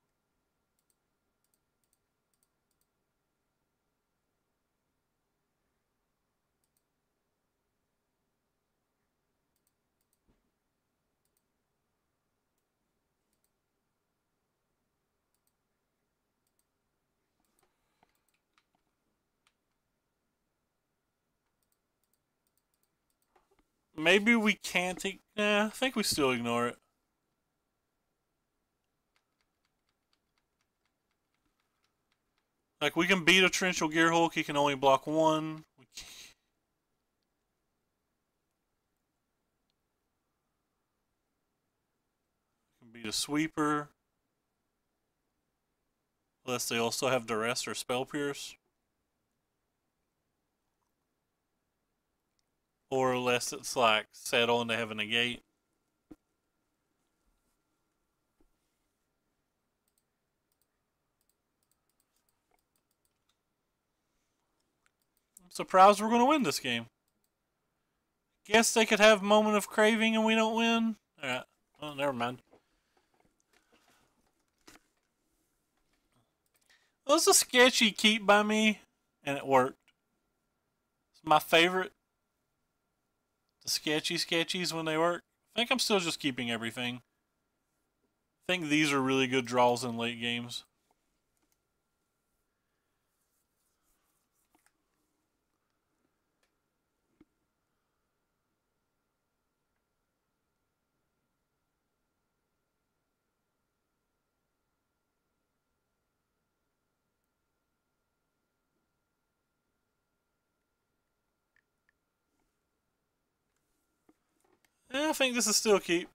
S1: Maybe we can't take... Nah, I think we still ignore it. Like, we can beat a Torrential Gearhulk, he can only block 1. We can beat a Sweeper. Unless they also have Duress or Spell Pierce. Or unless it's like Settle and they have a Negate. I'm surprised we're going to win this game. Guess they could have Moment of Craving and we don't win. Alright. Oh, never mind. It was a sketchy keep by me, and it worked. It's my favorite. The sketchy sketchies when they work. I think I'm still just keeping everything. I think these are really good draws in late games. I think this is still keep.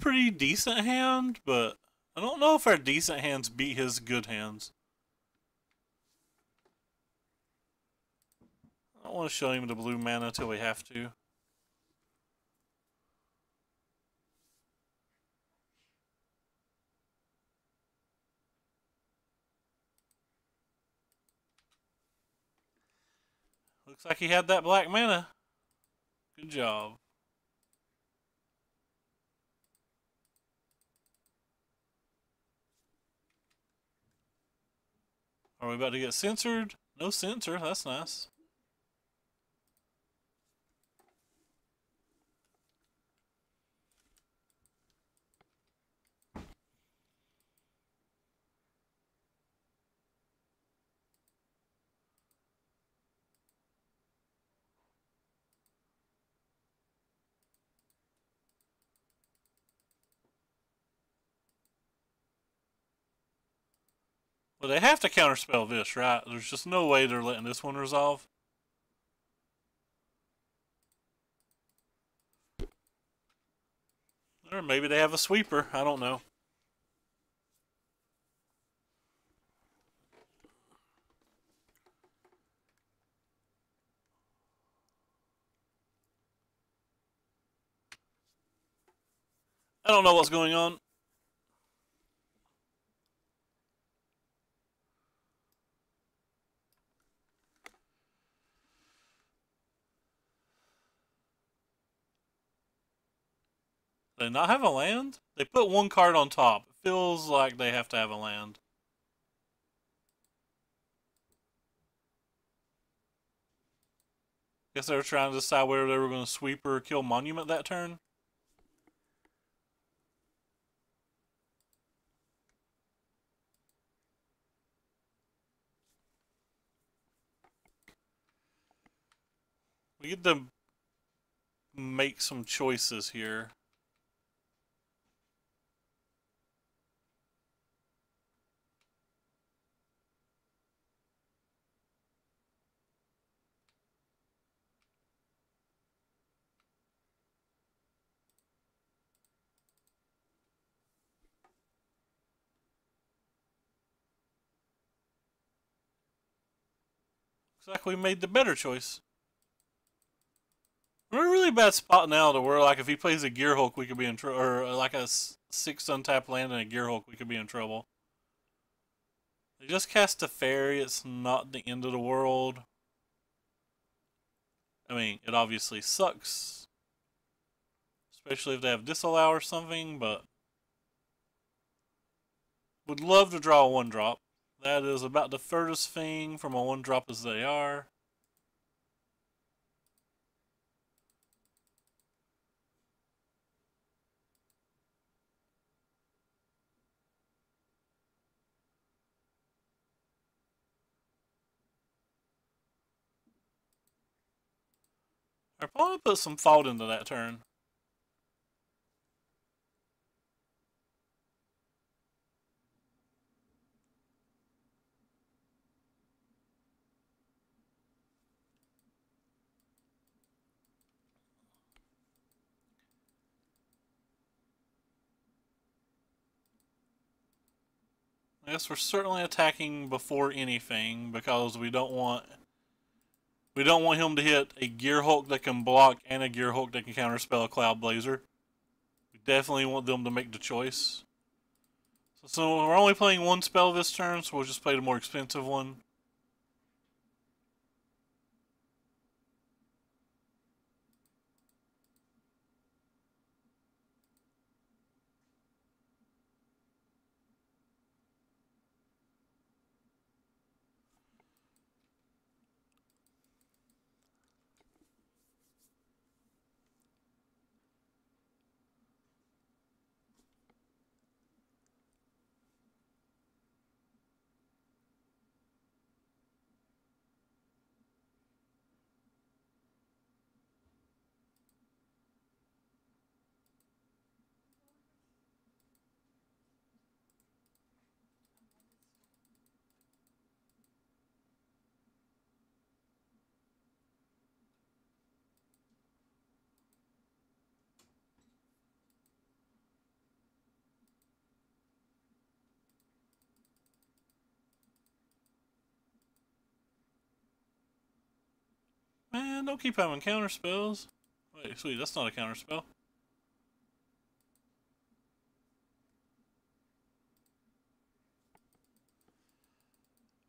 S1: pretty decent hand, but I don't know if our decent hands beat his good hands. I don't want to show him the blue mana until we have to. Looks like he had that black mana. Good job. Are we about to get censored? No censor, that's nice. Well, they have to counterspell this, right? There's just no way they're letting this one resolve. Or maybe they have a sweeper. I don't know. I don't know what's going on. They not have a land? They put one card on top. It feels like they have to have a land. Guess they were trying to decide whether they were going to sweep or kill Monument that turn. We get to make some choices here. Looks like we made the better choice. We're in a really bad spot now to where, like, if he plays a Gear Hulk, we could be in trouble. Or, like, a 6 untap land and a Gear Hulk, we could be in trouble. They just cast a fairy. It's not the end of the world. I mean, it obviously sucks. Especially if they have disallow or something, but would love to draw a 1-drop. That is about the furthest thing from a 1-drop as they are. Our opponent put some thought into that turn. I guess we're certainly attacking before anything because we don't want him to hit a Gear Hulk that can block and a Gear Hulk that can counterspell a Cloud Blazer. We definitely want them to make the choice. So we're only playing one spell this turn, so we'll just play the more expensive one. Man, don't keep having counter spells. Wait, sweet, that's not a counter spell.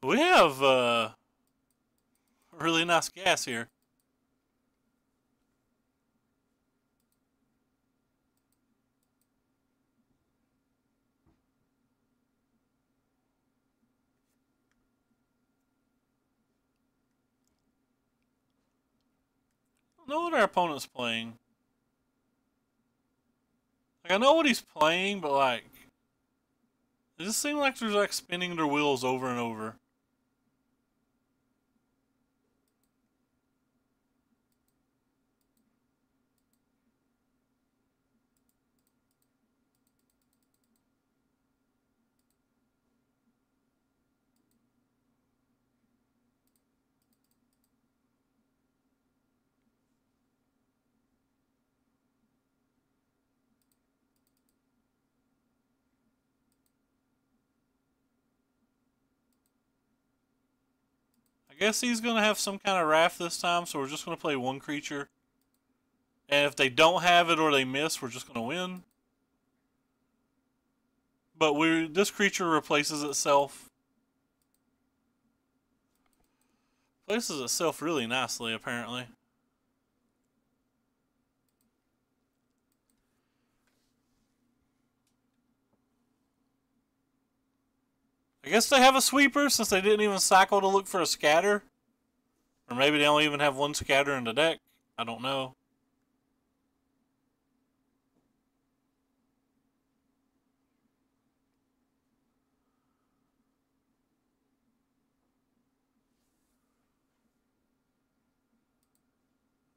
S1: We have really nice gas here. I don't know what our opponent's playing. Like, I know what he's playing, but like, it just seems like they're like spinning their wheels over and over. I guess he's gonna have some kind of raft this time, so we're just gonna play one creature. And if they don't have it or they miss, we're just gonna win. But this creature replaces itself. Places itself really nicely, apparently. I guess they have a sweeper since they didn't even cycle to look for a scatter. Or maybe they don't even have one scatter in the deck. I don't know.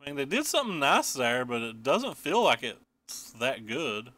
S1: I mean, they did something nice there, but it doesn't feel like it's that good.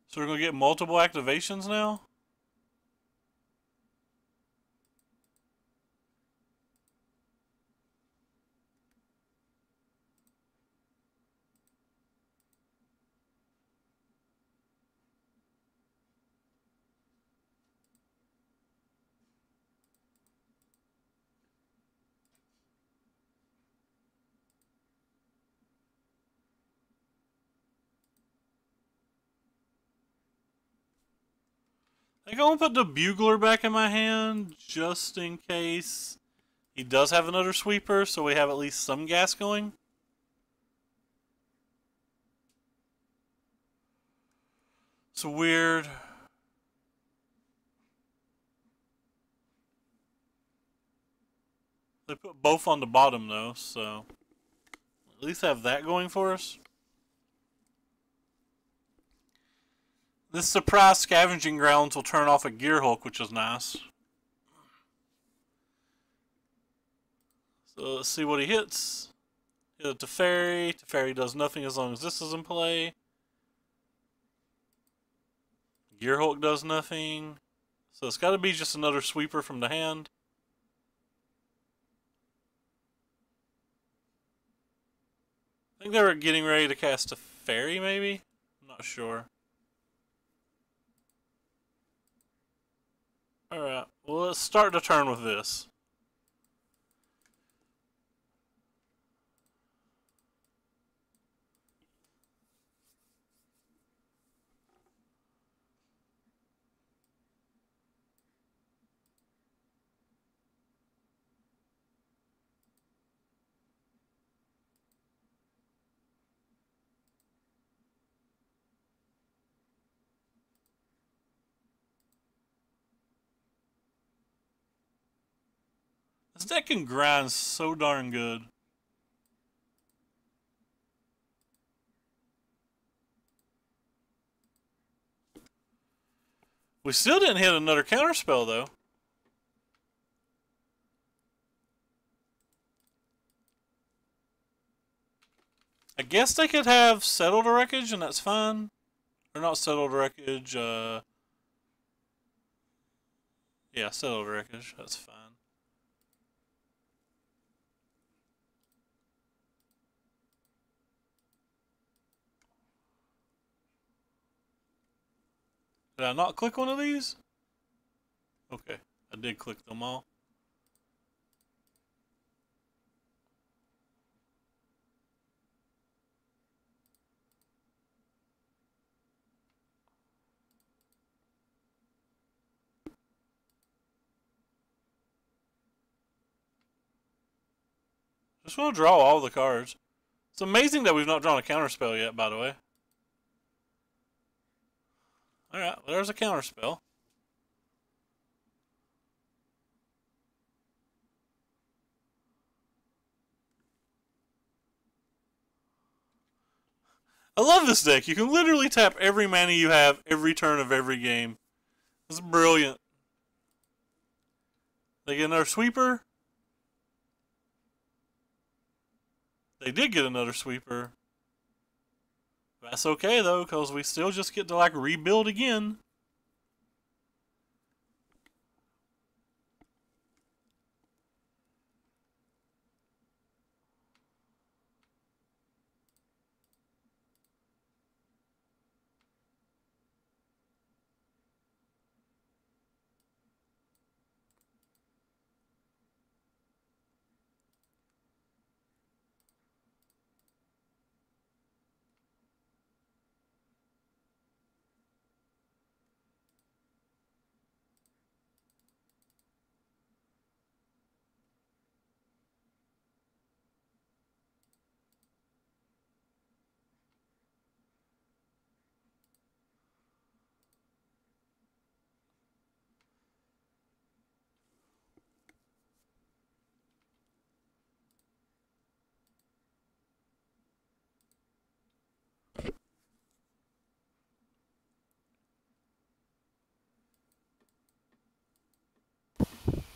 S1: So we're going to get multiple activations now? I think I'm going to put the Bugler back in my hand just in case he does have another sweeper, so we have at least some gas going. It's weird. They put both on the bottom though, so at least have that going for us. This surprise scavenging grounds will turn off a gear hulk, which is nice. So let's see what he hits. Hit it to Teferi. Teferi does nothing as long as this is in play. Gear hulk does nothing. So it's got to be just another sweeper from the hand. I think they were getting ready to cast a Teferi, maybe? I'm not sure. Alright, well let's start the turn with this. This deck can grind so darn good. We still didn't hit another counterspell, though. I guess they could have settled a wreckage, and that's fine. Or not settled wreckage, yeah, settled wreckage, that's fine. Did I not click one of these? Okay, I did click them all. Just want to draw all the cards. It's amazing that we've not drawn a counterspell yet, by the way. Alright, well, there's a counterspell. I love this deck. You can literally tap every mana you have every turn of every game. This is brilliant. They get another sweeper. They did get another sweeper. That's okay, though, because we still just get to, like, rebuild again.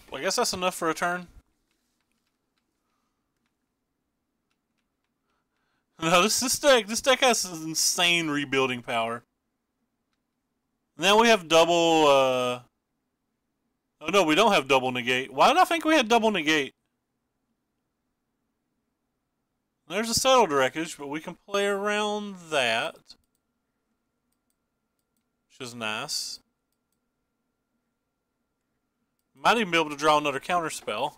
S1: Well, I guess that's enough for a turn. No, this deck has insane rebuilding power. Now we have double, oh no, we don't have double negate. Why did I think we had double negate? There's a settled wreckage, but we can play around that. Which is nice. Might even be able to draw another counter spell.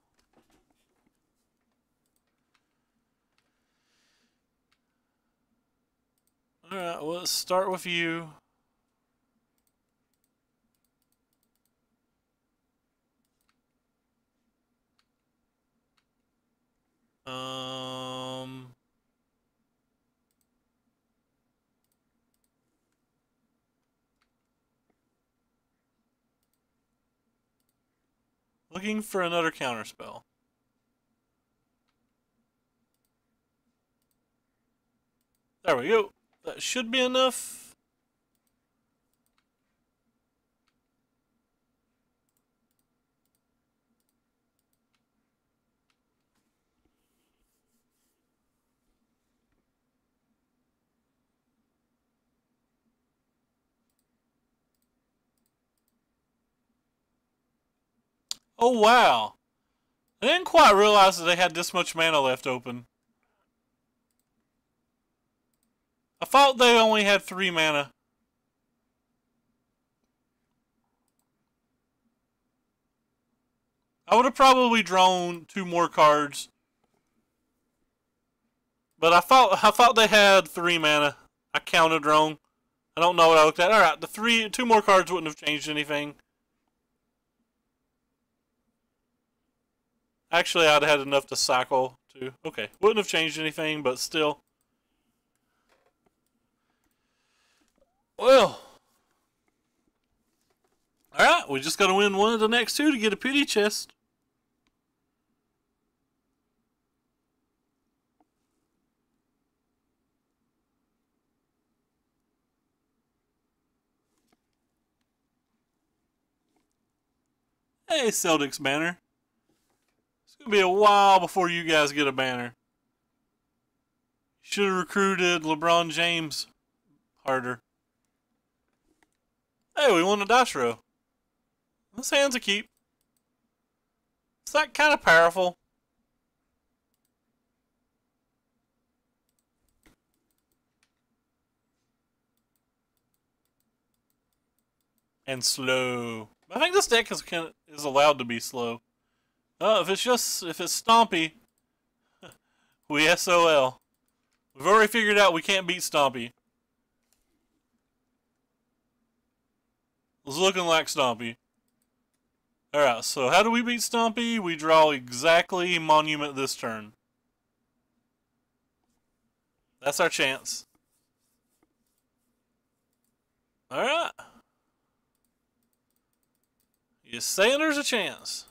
S1: Alright, well, let's start with you. Looking for another counterspell. There we go. That should be enough. Oh, wow. I didn't quite realize that they had this much mana left open. I thought they only had 3 mana. I would have probably drawn 2 more cards. But I thought they had 3 mana. I counted wrong. I don't know what I looked at. Alright, the 2 more cards wouldn't have changed anything. Actually, I'd had enough to cycle, too. Okay, wouldn't have changed anything, but still. Well. Alright, we just gotta win one of the next 2 to get a pity chest. Hey, Celtics banner. It's going to be a while before you guys get a banner. Should have recruited LeBron James harder. Hey, we won a dice row. This hand's a keep. Is that kind of powerful? And slow. I think this deck is allowed to be slow. If it's Stompy, we SOL. We've already figured out we can't beat Stompy. It's looking like Stompy. Alright, so how do we beat Stompy? We draw exactly Monument this turn. That's our chance. Alright. You're saying there's a chance.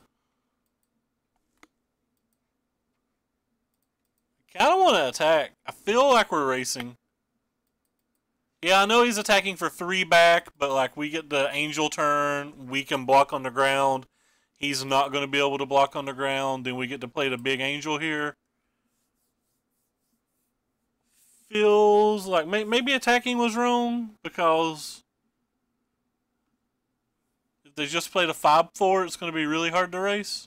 S1: Kinda want to attack. I feel like we're racing. Yeah, I know he's attacking for 3 back, but like we get the angel turn, we can block on the ground. He's not going to be able to block on the ground. Then we get to play the big angel here. Feels like maybe attacking was wrong because if they just played a 5-4, it's going to be really hard to race.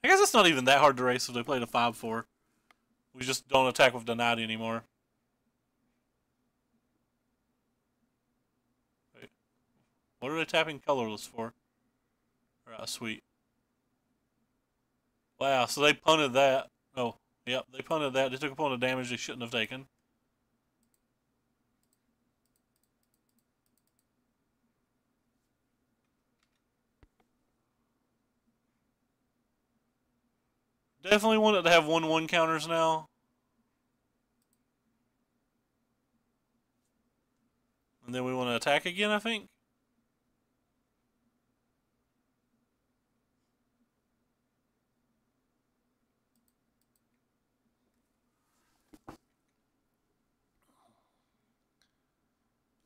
S1: I guess it's not even that hard to race if they played a 5-4. We just don't attack with the knight anymore. Wait. What are they tapping colorless for? Alright, sweet. Wow, so they punted that. Oh, yep, they punted that. They took upon a damage they shouldn't have taken. Definitely want it to have 1/1 counters now. And then we want to attack again, I think.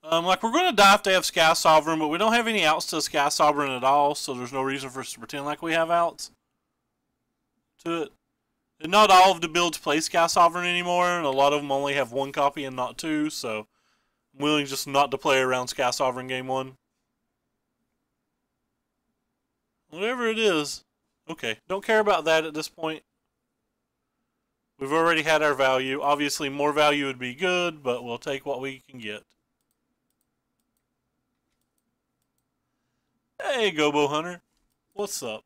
S1: Like we're going to die if they have Sky Sovereign, but we don't have any outs to Sky Sovereign at all, so there's no reason for us to pretend like we have outs to it. And not all of the builds play Sky Sovereign anymore, and a lot of them only have 1 copy and not 2, so I'm willing just not to play around Sky Sovereign game 1. Whatever it is. Okay, don't care about that at this point. We've already had our value. Obviously, more value would be good, but we'll take what we can get. Hey, Gobo Hunter. What's up?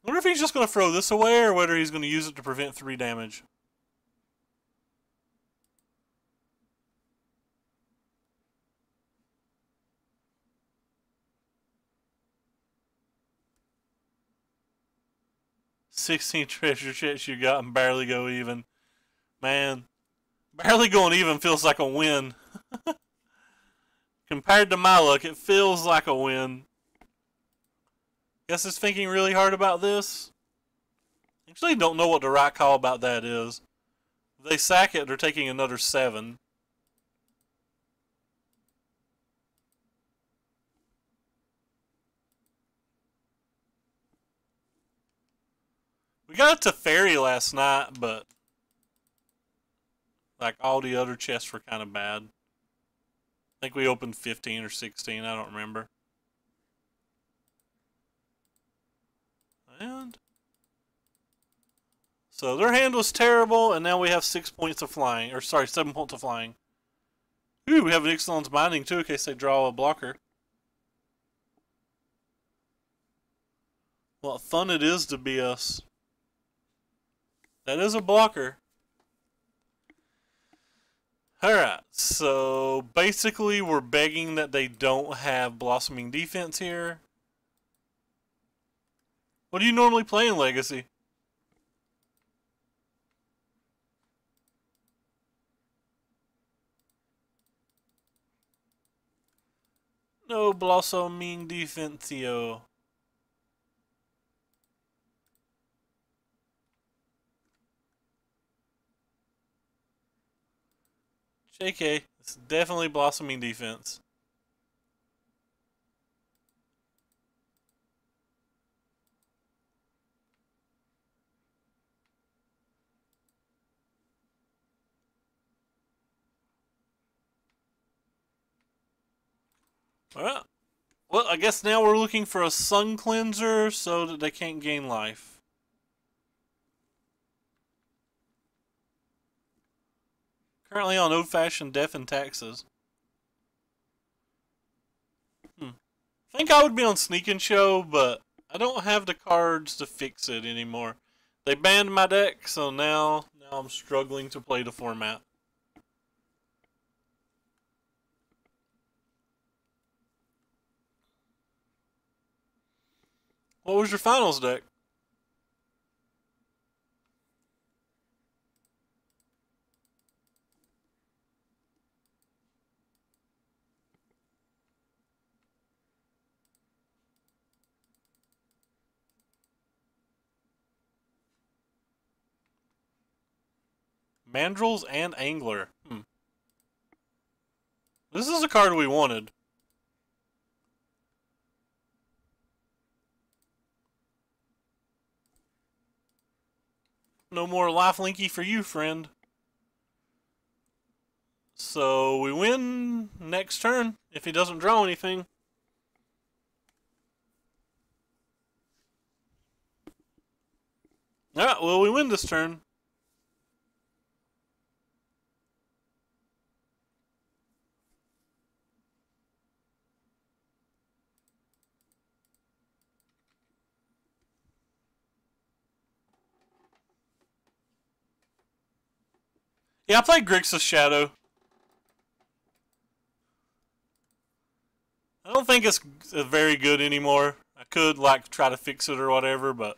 S1: I wonder if he's just going to throw this away or whether he's going to use it to prevent 3 damage. "16 treasure chests you got and barely go even." Man, barely going even feels like a win. Compared to my luck, it feels like a win. Guess it's thinking really hard about this. Actually, don't know what the right call about that is. If they sack it, they're taking another 7. We got it to Fairy last night, but like all the other chests were kind of bad. I think we opened 15 or 16, I don't remember. And so their hand was terrible, and now we have 6 points of flying. Or sorry, 7 points of flying. Ooh, we have an Ixalan's Binding too in case they draw a blocker. What fun it is to be us. That is a blocker. Alright, so basically we're begging that they don't have Blossoming Defense here. What do you normally play in Legacy? No Blossoming Defensio. JK, it's definitely Blossoming Defense. Well, well, I guess now we're looking for a sun cleanser so that they can't gain life. Currently on old-fashioned death and taxes. I think I would be on Sneak and Show, but I don't have the cards to fix it anymore. They banned my deck, so now I'm struggling to play the format. What was your finals deck? Mandrills and Angler. This is a card we wanted. No more lifelinky for you, friend. So we win next turn if he doesn't draw anything. Alright, well, we win this turn. Yeah, I played Grixis Shadow. I don't think it's very good anymore. I could, like, try to fix it or whatever, but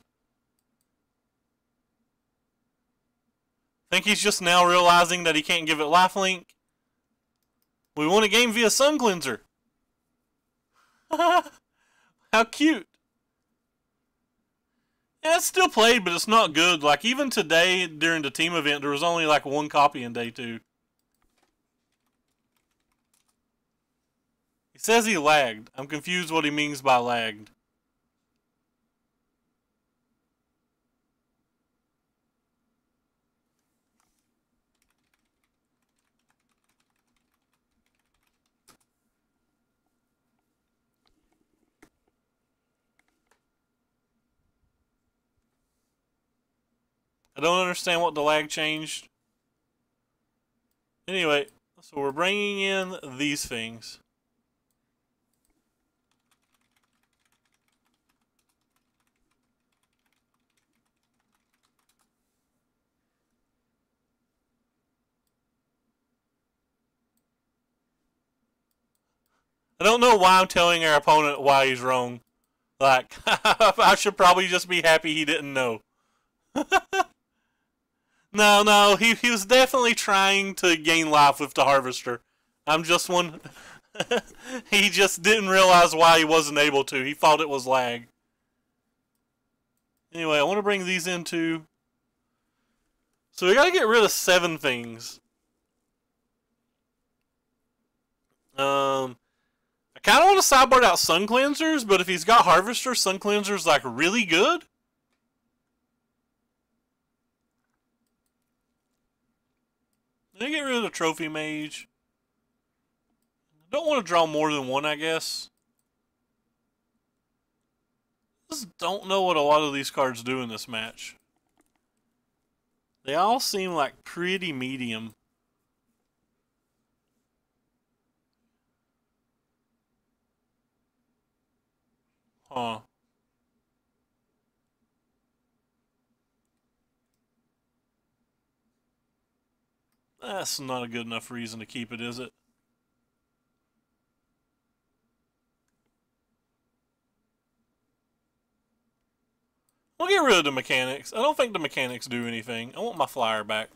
S1: I think he's just now realizing that he can't give it lifelink. We won a game via Sun Cleanser. How cute. Yeah, it's still played, but it's not good. Like, even today, during the team event, there was only, like, one copy in day 2. He says he lagged. I'm confused what he means by lagged. I don't understand what the lag changed. Anyway, so we're bringing in these things. I don't know why I'm telling our opponent why he's wrong. Like, I should probably just be happy he didn't know. No, he was definitely trying to gain life with the Harvester. I'm just one... He just didn't realize why he wasn't able to. He thought it was lag. Anyway, I want to bring these into... So we gotta get rid of 7 things. I kind of want to sideboard out Sun Cleansers, but if he's got Harvester, Sun Cleanser's like really good. Let me get rid of the Trophy Mage. I don't want to draw more than one, I guess. Just don't know what a lot of these cards do in this match. They all seem like pretty medium. Huh. That's not a good enough reason to keep it, is it? We'll get rid of the mechanics. I don't think the mechanics do anything. I want my flyer back.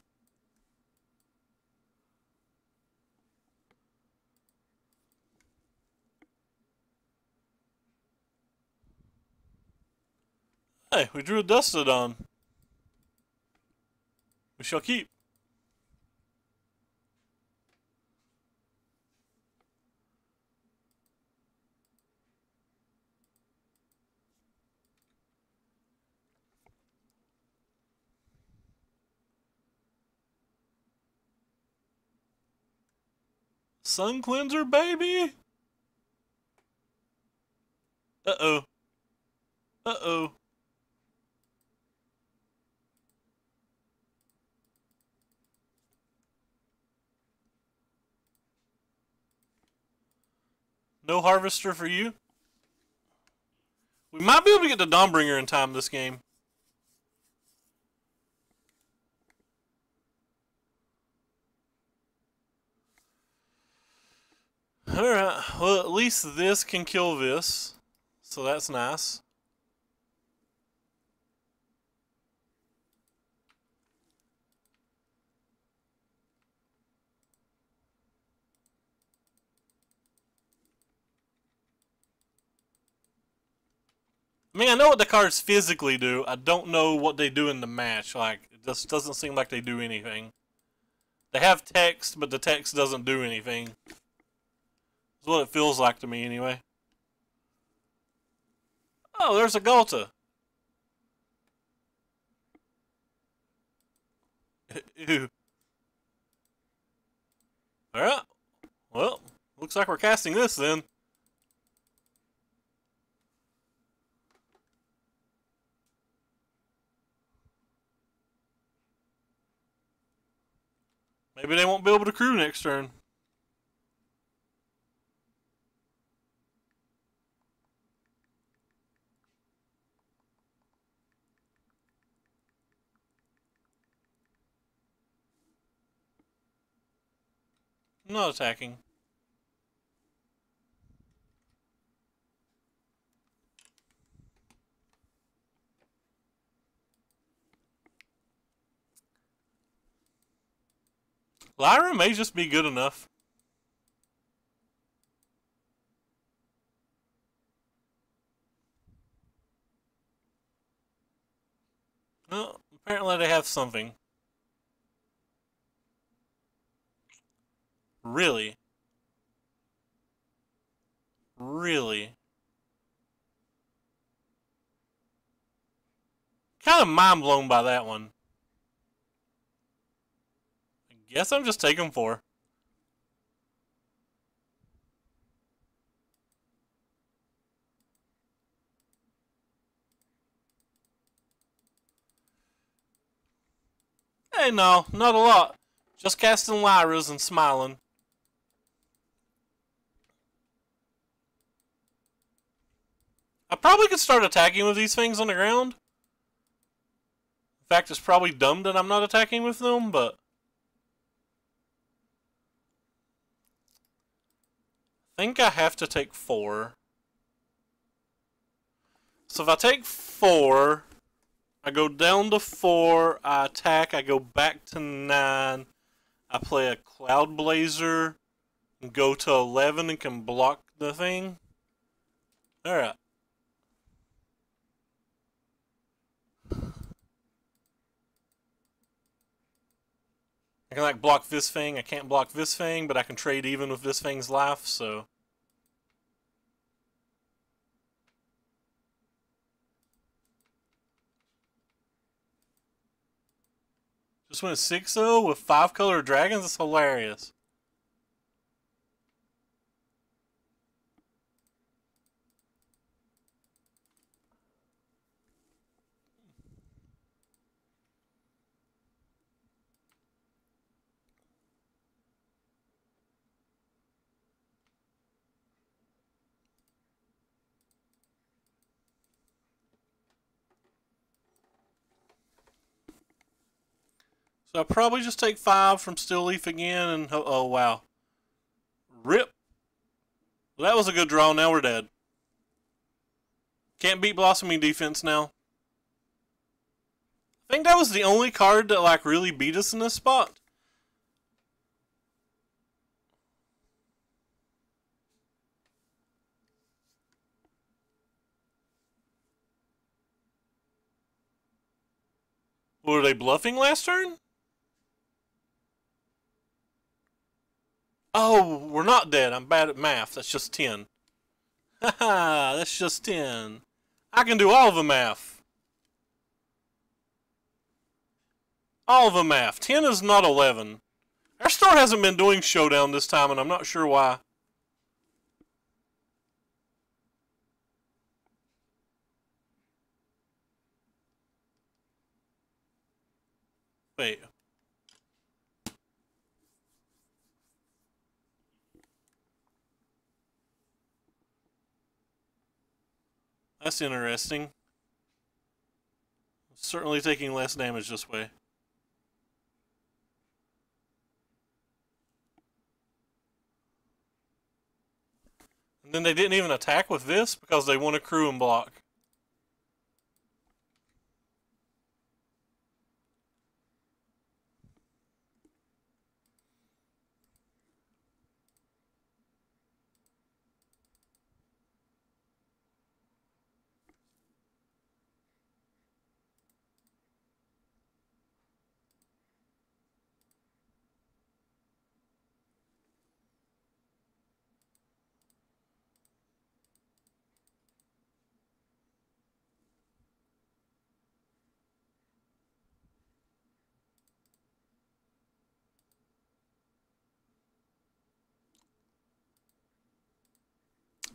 S1: Hey, we drew a Dustodon. We shall keep. Sun Cleanser, baby! Uh-oh. Uh-oh. No harvester for you? We might be able to get the Dawnbringer in time this game. Alright, well at least this can kill this. So that's nice. I mean, I know what the cards physically do. I don't know what they do in the match. Like, it just doesn't seem like they do anything. They have text, but the text doesn't do anything. That's what it feels like to me, anyway. Oh, there's a Galta. Ew. Alright. Well, looks like we're casting this then. Maybe they won't be able to crew next turn. I'm not attacking. Lyra may just be good enough. Well, apparently they have something. Really? Really? Kind of mind blown by that one. I guess I'm just taking 4. Hey, no, not a lot. Just casting Lyras and smiling. I probably could start attacking with these things on the ground. In fact, it's probably dumb that I'm not attacking with them, but I think I have to take 4. So if I take 4, I go down to 4, I attack, I go back to 9, I play a Cloud Blazer, and go to 11 and can block the thing. Alright. I can like block this thing, I can't block this thing, but I can trade even with this thing's life, so. Just went 6-0 with 5-color dragons? That's hilarious. So I'll probably just take 5 from Still Leaf again and oh wow. RIP. Well, that was a good draw, now we're dead. Can't beat Blossoming Defense now. I think that was the only card that like really beat us in this spot. Were they bluffing last turn? Oh, we're not dead. I'm bad at math. That's just 10. Haha, that's just 10. I can do all the math. All the math. 10 is not 11. Our store hasn't been doing Showdown this time, and I'm not sure why. Wait. That's interesting. Certainly taking less damage this way. And then they didn't even attack with this because they want to crew and block.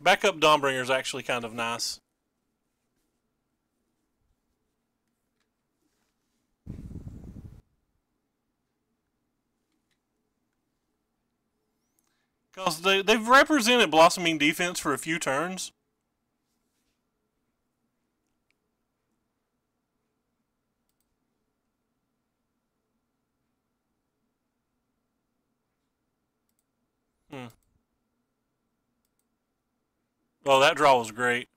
S1: Backup Dawnbringer is actually kind of nice. Because they've represented Blossoming Defense for a few turns. Well, that draw was great.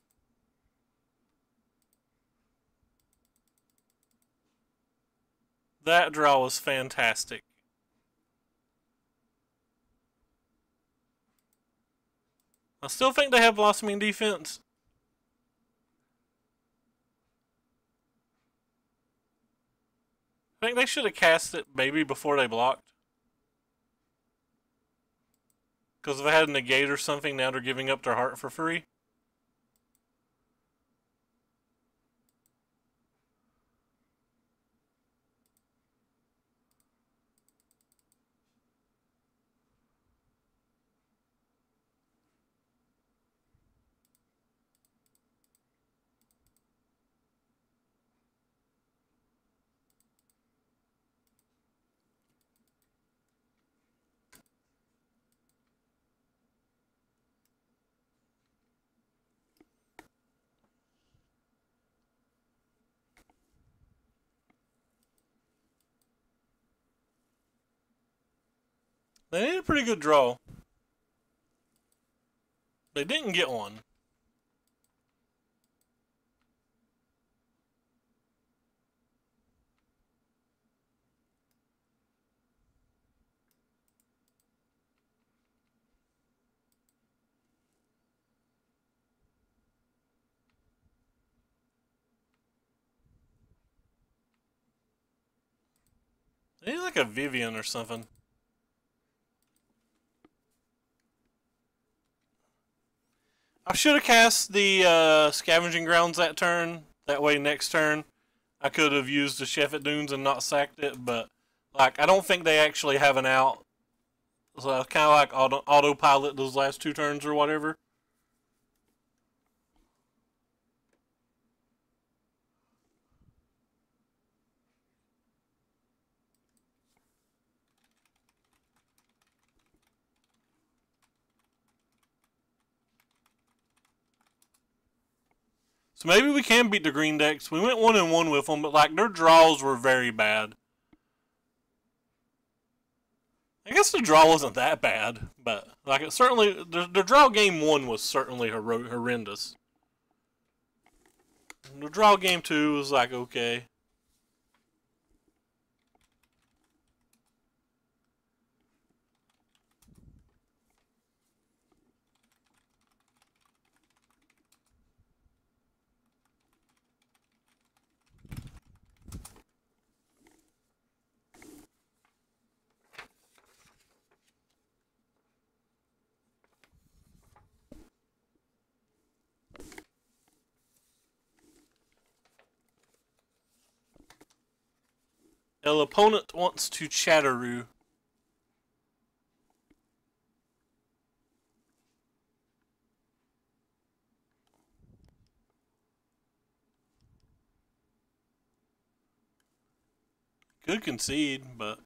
S1: That draw was fantastic. I still think they have Blossoming Defense. I think they should have cast it maybe before they blocked. Because if they had a negate or something, now they're giving up their heart for free. They need a pretty good draw. They didn't get one. They need like a Vivian or something. I should have cast the Scavenging Grounds that turn. That way next turn I could have used the Sheffet Dunes and not sacked it, but like I don't think they actually have an out. So I was kind of like autopilot those last two turns or whatever. So maybe we can beat the green decks. We went 1-1 with them, but like their draws were very bad. I guess the draw wasn't that bad, but like it certainly their draw game 1 was certainly horrendous. The draw game 2 was like okay. El opponent wants to Chatteroo. could concede, but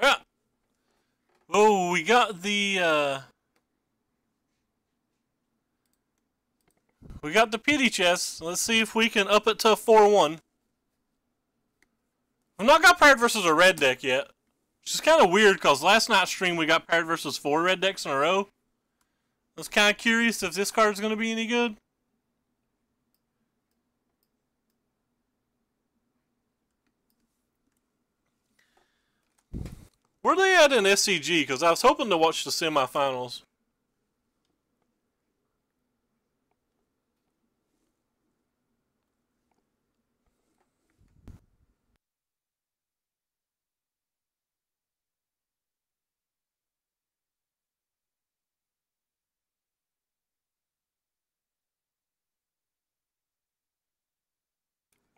S1: yeah. Oh, we got the pity chest. Let's see if we can up it to 4-1. We've not got paired versus a red deck yet, which is kind of weird because last night's stream we got paired versus 4 red decks in a row. I was kind of curious if this card's going to be any good. Where are they at in SCG? Because I was hoping to watch the semifinals.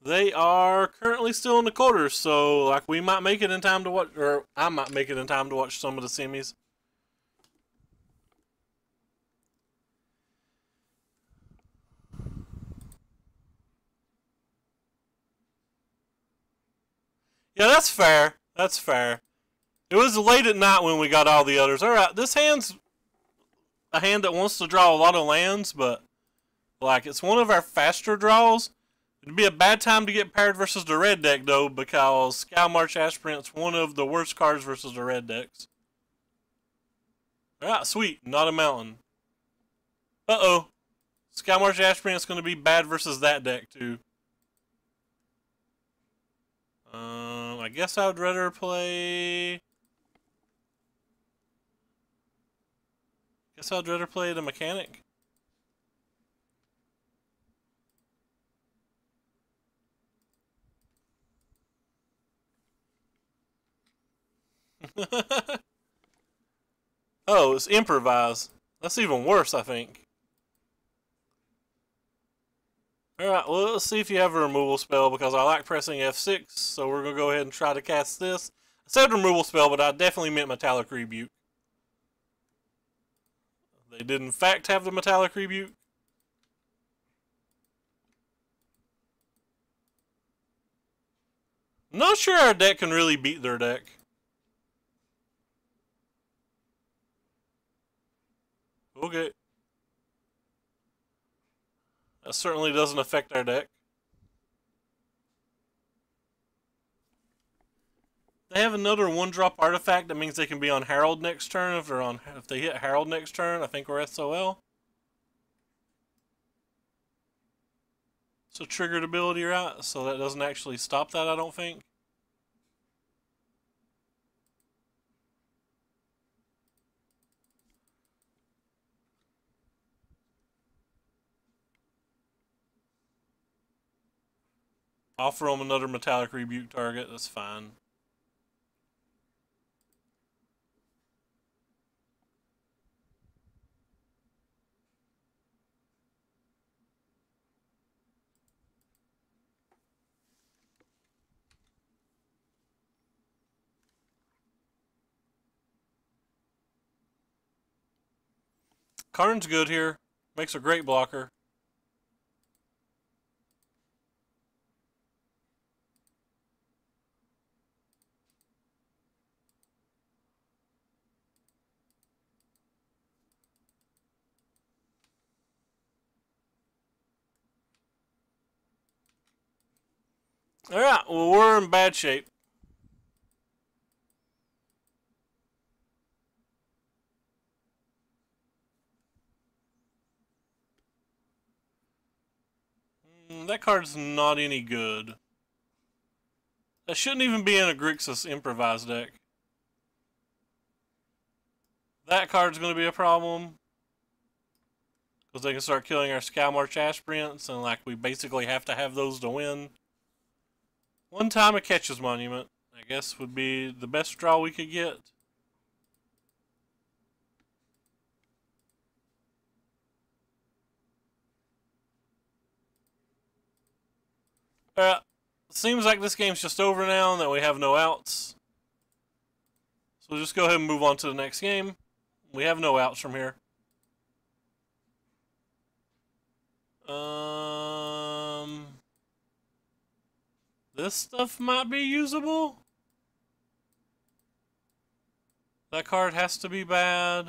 S1: They are currently still in the quarters, so like we might make it in time to watch, or I might make it in time to watch some of the semis. Yeah, that's fair. That's fair. It was late at night when we got all the others. Alright, this hand's a hand that wants to draw a lot of lands, but like it's one of our faster draws. It'd be a bad time to get paired versus the red deck though, because Scow March Aspirant's one of the worst cards versus the red decks. Alright, sweet. Not a mountain. Uh-oh. Scow March Aspirant's going to be bad versus that deck too. I guess I would rather play... Guess I'd rather play the mechanic. Oh, it's improvise. That's even worse, I think. Alright, well, let's see if you have a removal spell, because I like pressing F6, so we're going to go ahead and try to cast this. I said removal spell, but I definitely meant Metallic Rebuke. They did in fact have the Metallic Rebuke. I'm not sure our deck can really beat their deck. Okay. That certainly doesn't affect our deck. They have another 1-drop artifact. That means they can be on Herald next turn. If they hit Herald next turn, I think we're SOL. It's a triggered ability, right? So that doesn't actually stop that, I don't think. Offer them another Metallic Rebuke target. That's fine. Karn's good here. Makes a great blocker. Alright, well, we're in bad shape. That card's not any good. That shouldn't even be in a Grixis improvised deck. That card's going to be a problem. Because they can start killing our Scoutmarch Ashprints, and like we basically have to have those to win. One time a Catches Monument, I guess, would be the best draw we could get. Seems like this game's just over now and that we have no outs. So we'll just go ahead and move on to the next game. We have no outs from here. This stuff might be usable. That card has to be bad.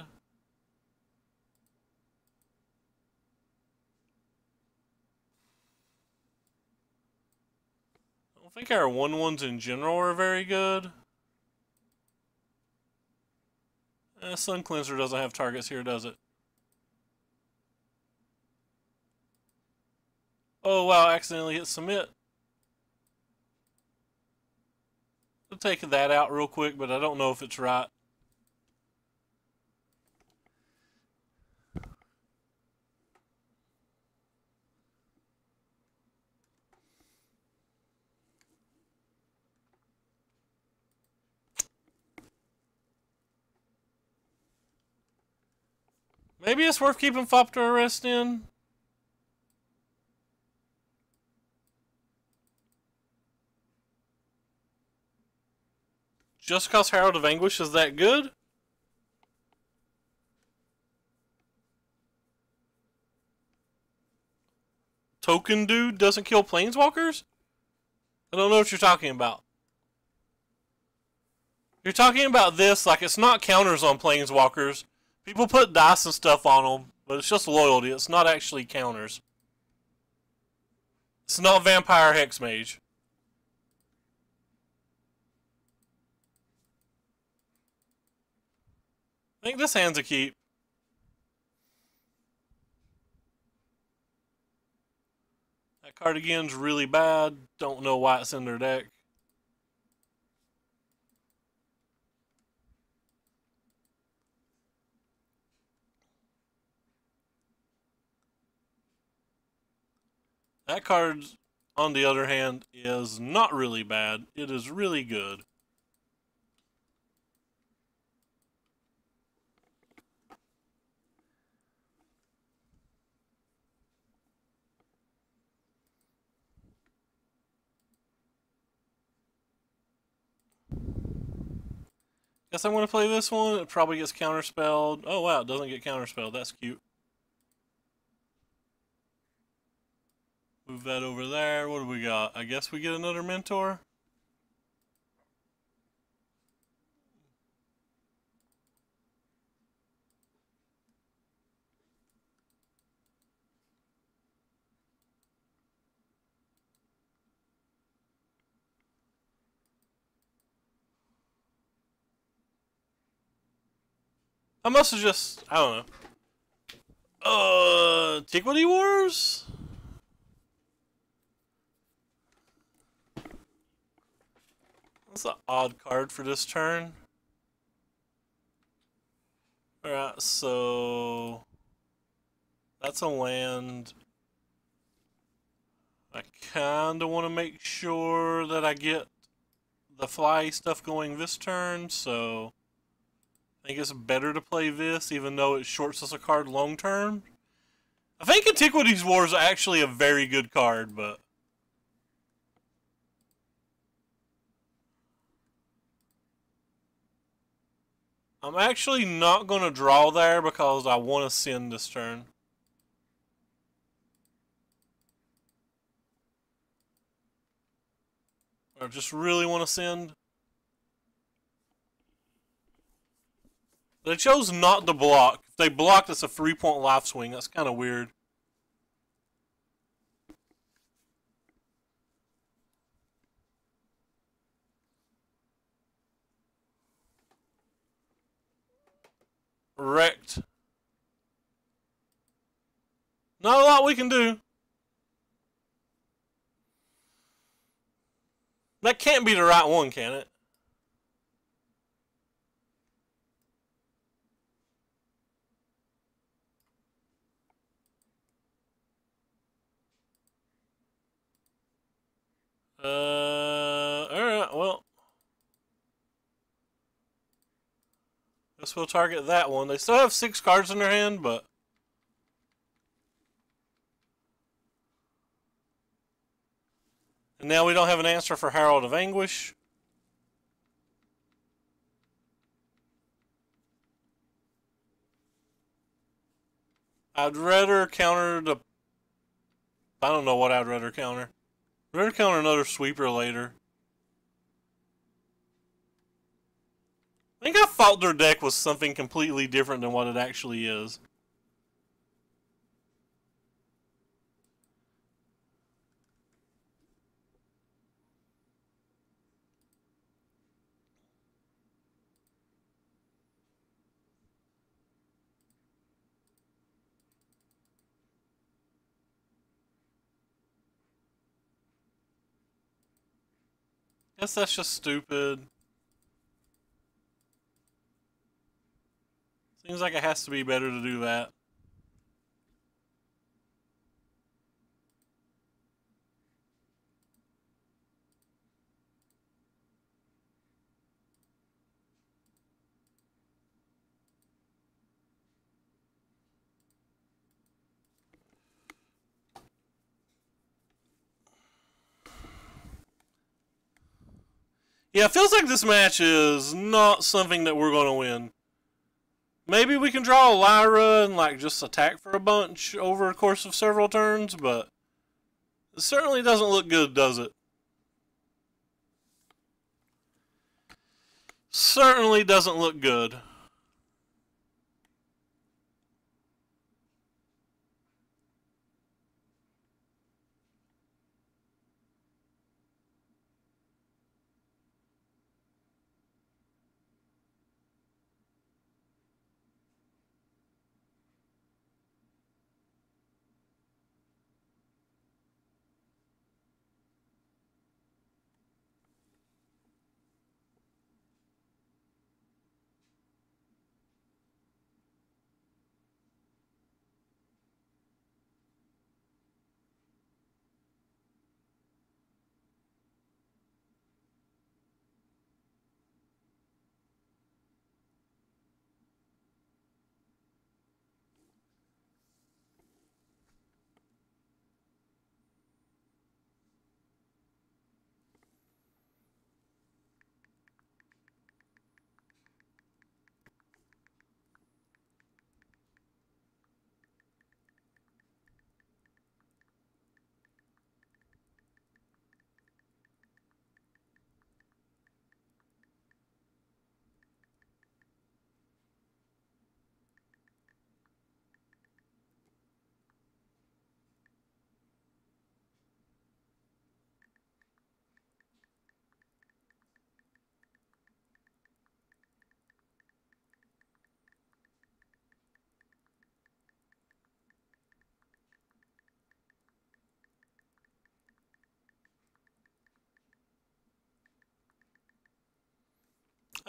S1: I don't think our 1/1s in general are very good. Sun Cleanser doesn't have targets here, does it? Oh wow, accidentally hit submit. I'll take that out real quick, but I don't know if it's right. Maybe it's worth keeping Fop to Arrest in. Just because Herald of Anguish is that good? Token Dude doesn't kill Planeswalkers? I don't know what you're talking about. You're talking about this like it's not counters on Planeswalkers. People put dice and stuff on them, but it's just loyalty. It's not actually counters. It's not Vampire Hexmage. I think this hand's a keep. That card again's really bad. Don't know why it's in their deck. That card, on the other hand, is not really bad. It is really good. Guess I'm going to play this one. It probably gets counterspelled. Oh wow, it doesn't get counterspelled. That's cute. Move that over there. What do we got? I guess we get another Mentor. I must have just, I don't know. Antiquity Wars? That's an odd card for this turn. Alright, so that's a land. I kinda want to make sure that I get the fly stuff going this turn, so I think it's better to play this, even though it shorts us a card long term. I think Antiquities Wars is actually a very good card, but I'm actually not going to draw there because I want to send this turn. I just really want to send. They chose not to block. If they blocked, it's a 3-point life swing. That's kind of weird. Wrecked. Not a lot we can do. That can't be the right one, can it? Alright, well. Guess we'll target that one. They still have 6 cards in their hand, but... And now we don't have an answer for Herald of Anguish. I'd rather counter the... I don't know what I'd rather counter. I'd rather counter another sweeper later. I think I thought their deck was something completely different than what it actually is. Guess that's just stupid. Seems like it has to be better to do that. Yeah, it feels like this match is not something that we're going to win. Maybe we can draw a Lyra and like just attack for a bunch over a course of several turns, but it certainly doesn't look good, does it? Certainly doesn't look good.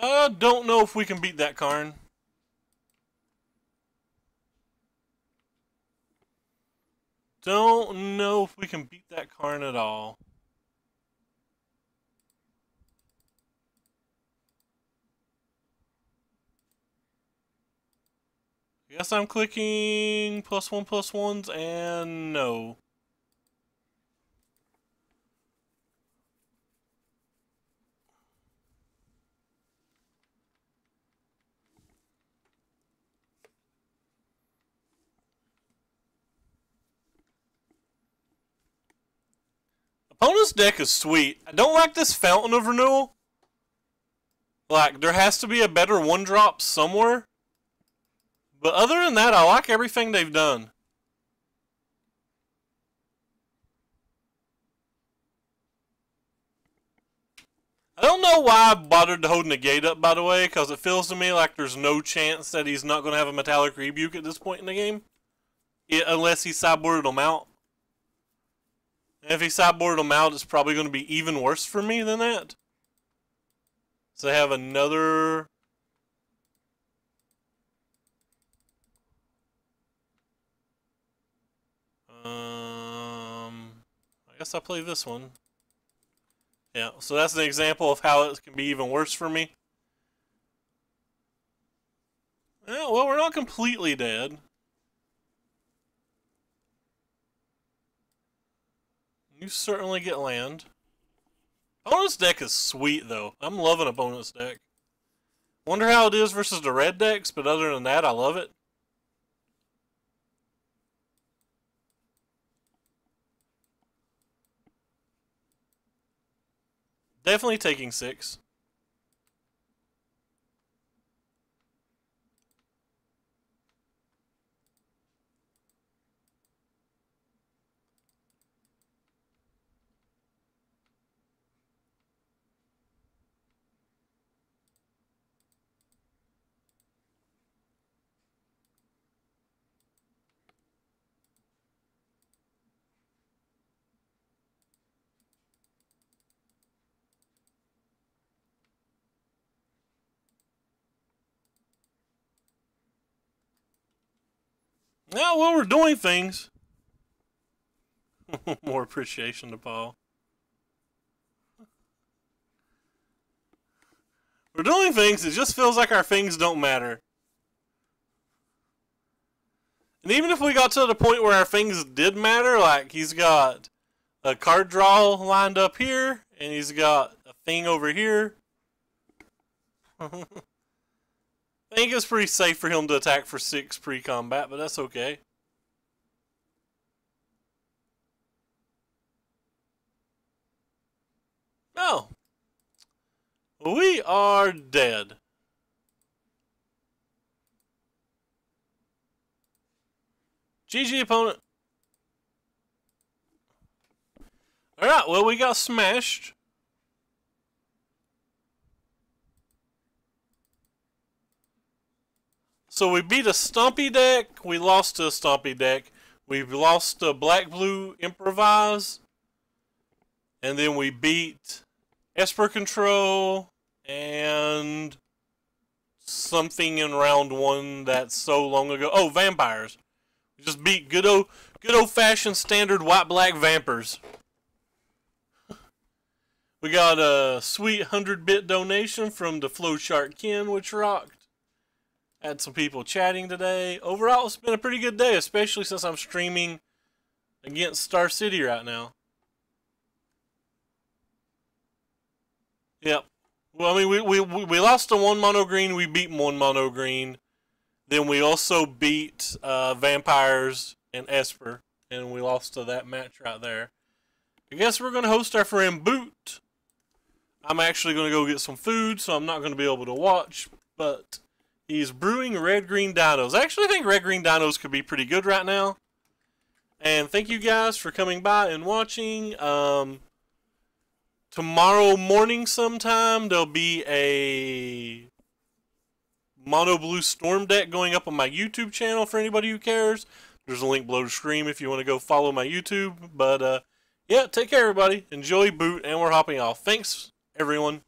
S1: I don't know if we can beat that Karn. Don't know if we can beat that Karn at all. I guess I'm clicking +1/+1s and no. Opponent's deck is sweet. I don't like this Fountain of Renewal. Like, there has to be a better 1-drop somewhere. But other than that, I like everything they've done. I don't know why I bothered to hold negate up, by the way, because it feels to me like there's no chance that he's not going to have a metallic rebuke at this point in the game. Unless he sideboarded him out. And if he sideboarded him out, it's probably going to be even worse for me than that. So I have another... I guess I'll play this one. Yeah, so that's an example of how it can be even worse for me. Yeah, well, we're not completely dead. You certainly get land. Opponent's deck is sweet, though. I'm loving opponent's deck. Wonder how it is versus the red decks, but other than that, I love it. Definitely taking 6. Yeah, well, we're doing things. More appreciation to Paul. We're doing things, it just feels like our things don't matter. And even if we got to the point where our things did matter, like he's got a card draw lined up here, and he's got a thing over here. I think it's pretty safe for him to attack for 6 pre-combat, but that's okay. Oh. We are dead. GG, opponent. Alright, well, we got smashed. So we beat a Stompy deck, we lost to a Stompy deck, we've lost to Black-Blue Improvise, and then we beat Esper Control, and something in round 1 that's so long ago. Oh, Vampires. We just beat good old-fashioned standard white-black Vampers. We got a sweet 100-bit donation from the Flowchart Ken, which rocked. Had some people chatting today. Overall, it's been a pretty good day, especially since I'm streaming against Star City right now. Yep. Well, I mean, we lost to 1 mono green. We beat 1 mono green. Then we also beat Vampires and Esper, and we lost to that match right there. I guess we're going to host our friend Boot. I'm actually going to go get some food, so I'm not going to be able to watch, but he's brewing red-green dinos. I actually think red-green dinos could be pretty good right now. And thank you guys for coming by and watching. Tomorrow morning sometime, there'll be a Mono Blue Storm deck going up on my YouTube channel for anybody who cares. There's a link below the stream if you want to go follow my YouTube. But, yeah, take care, everybody. Enjoy Boot, and we're hopping off. Thanks, everyone.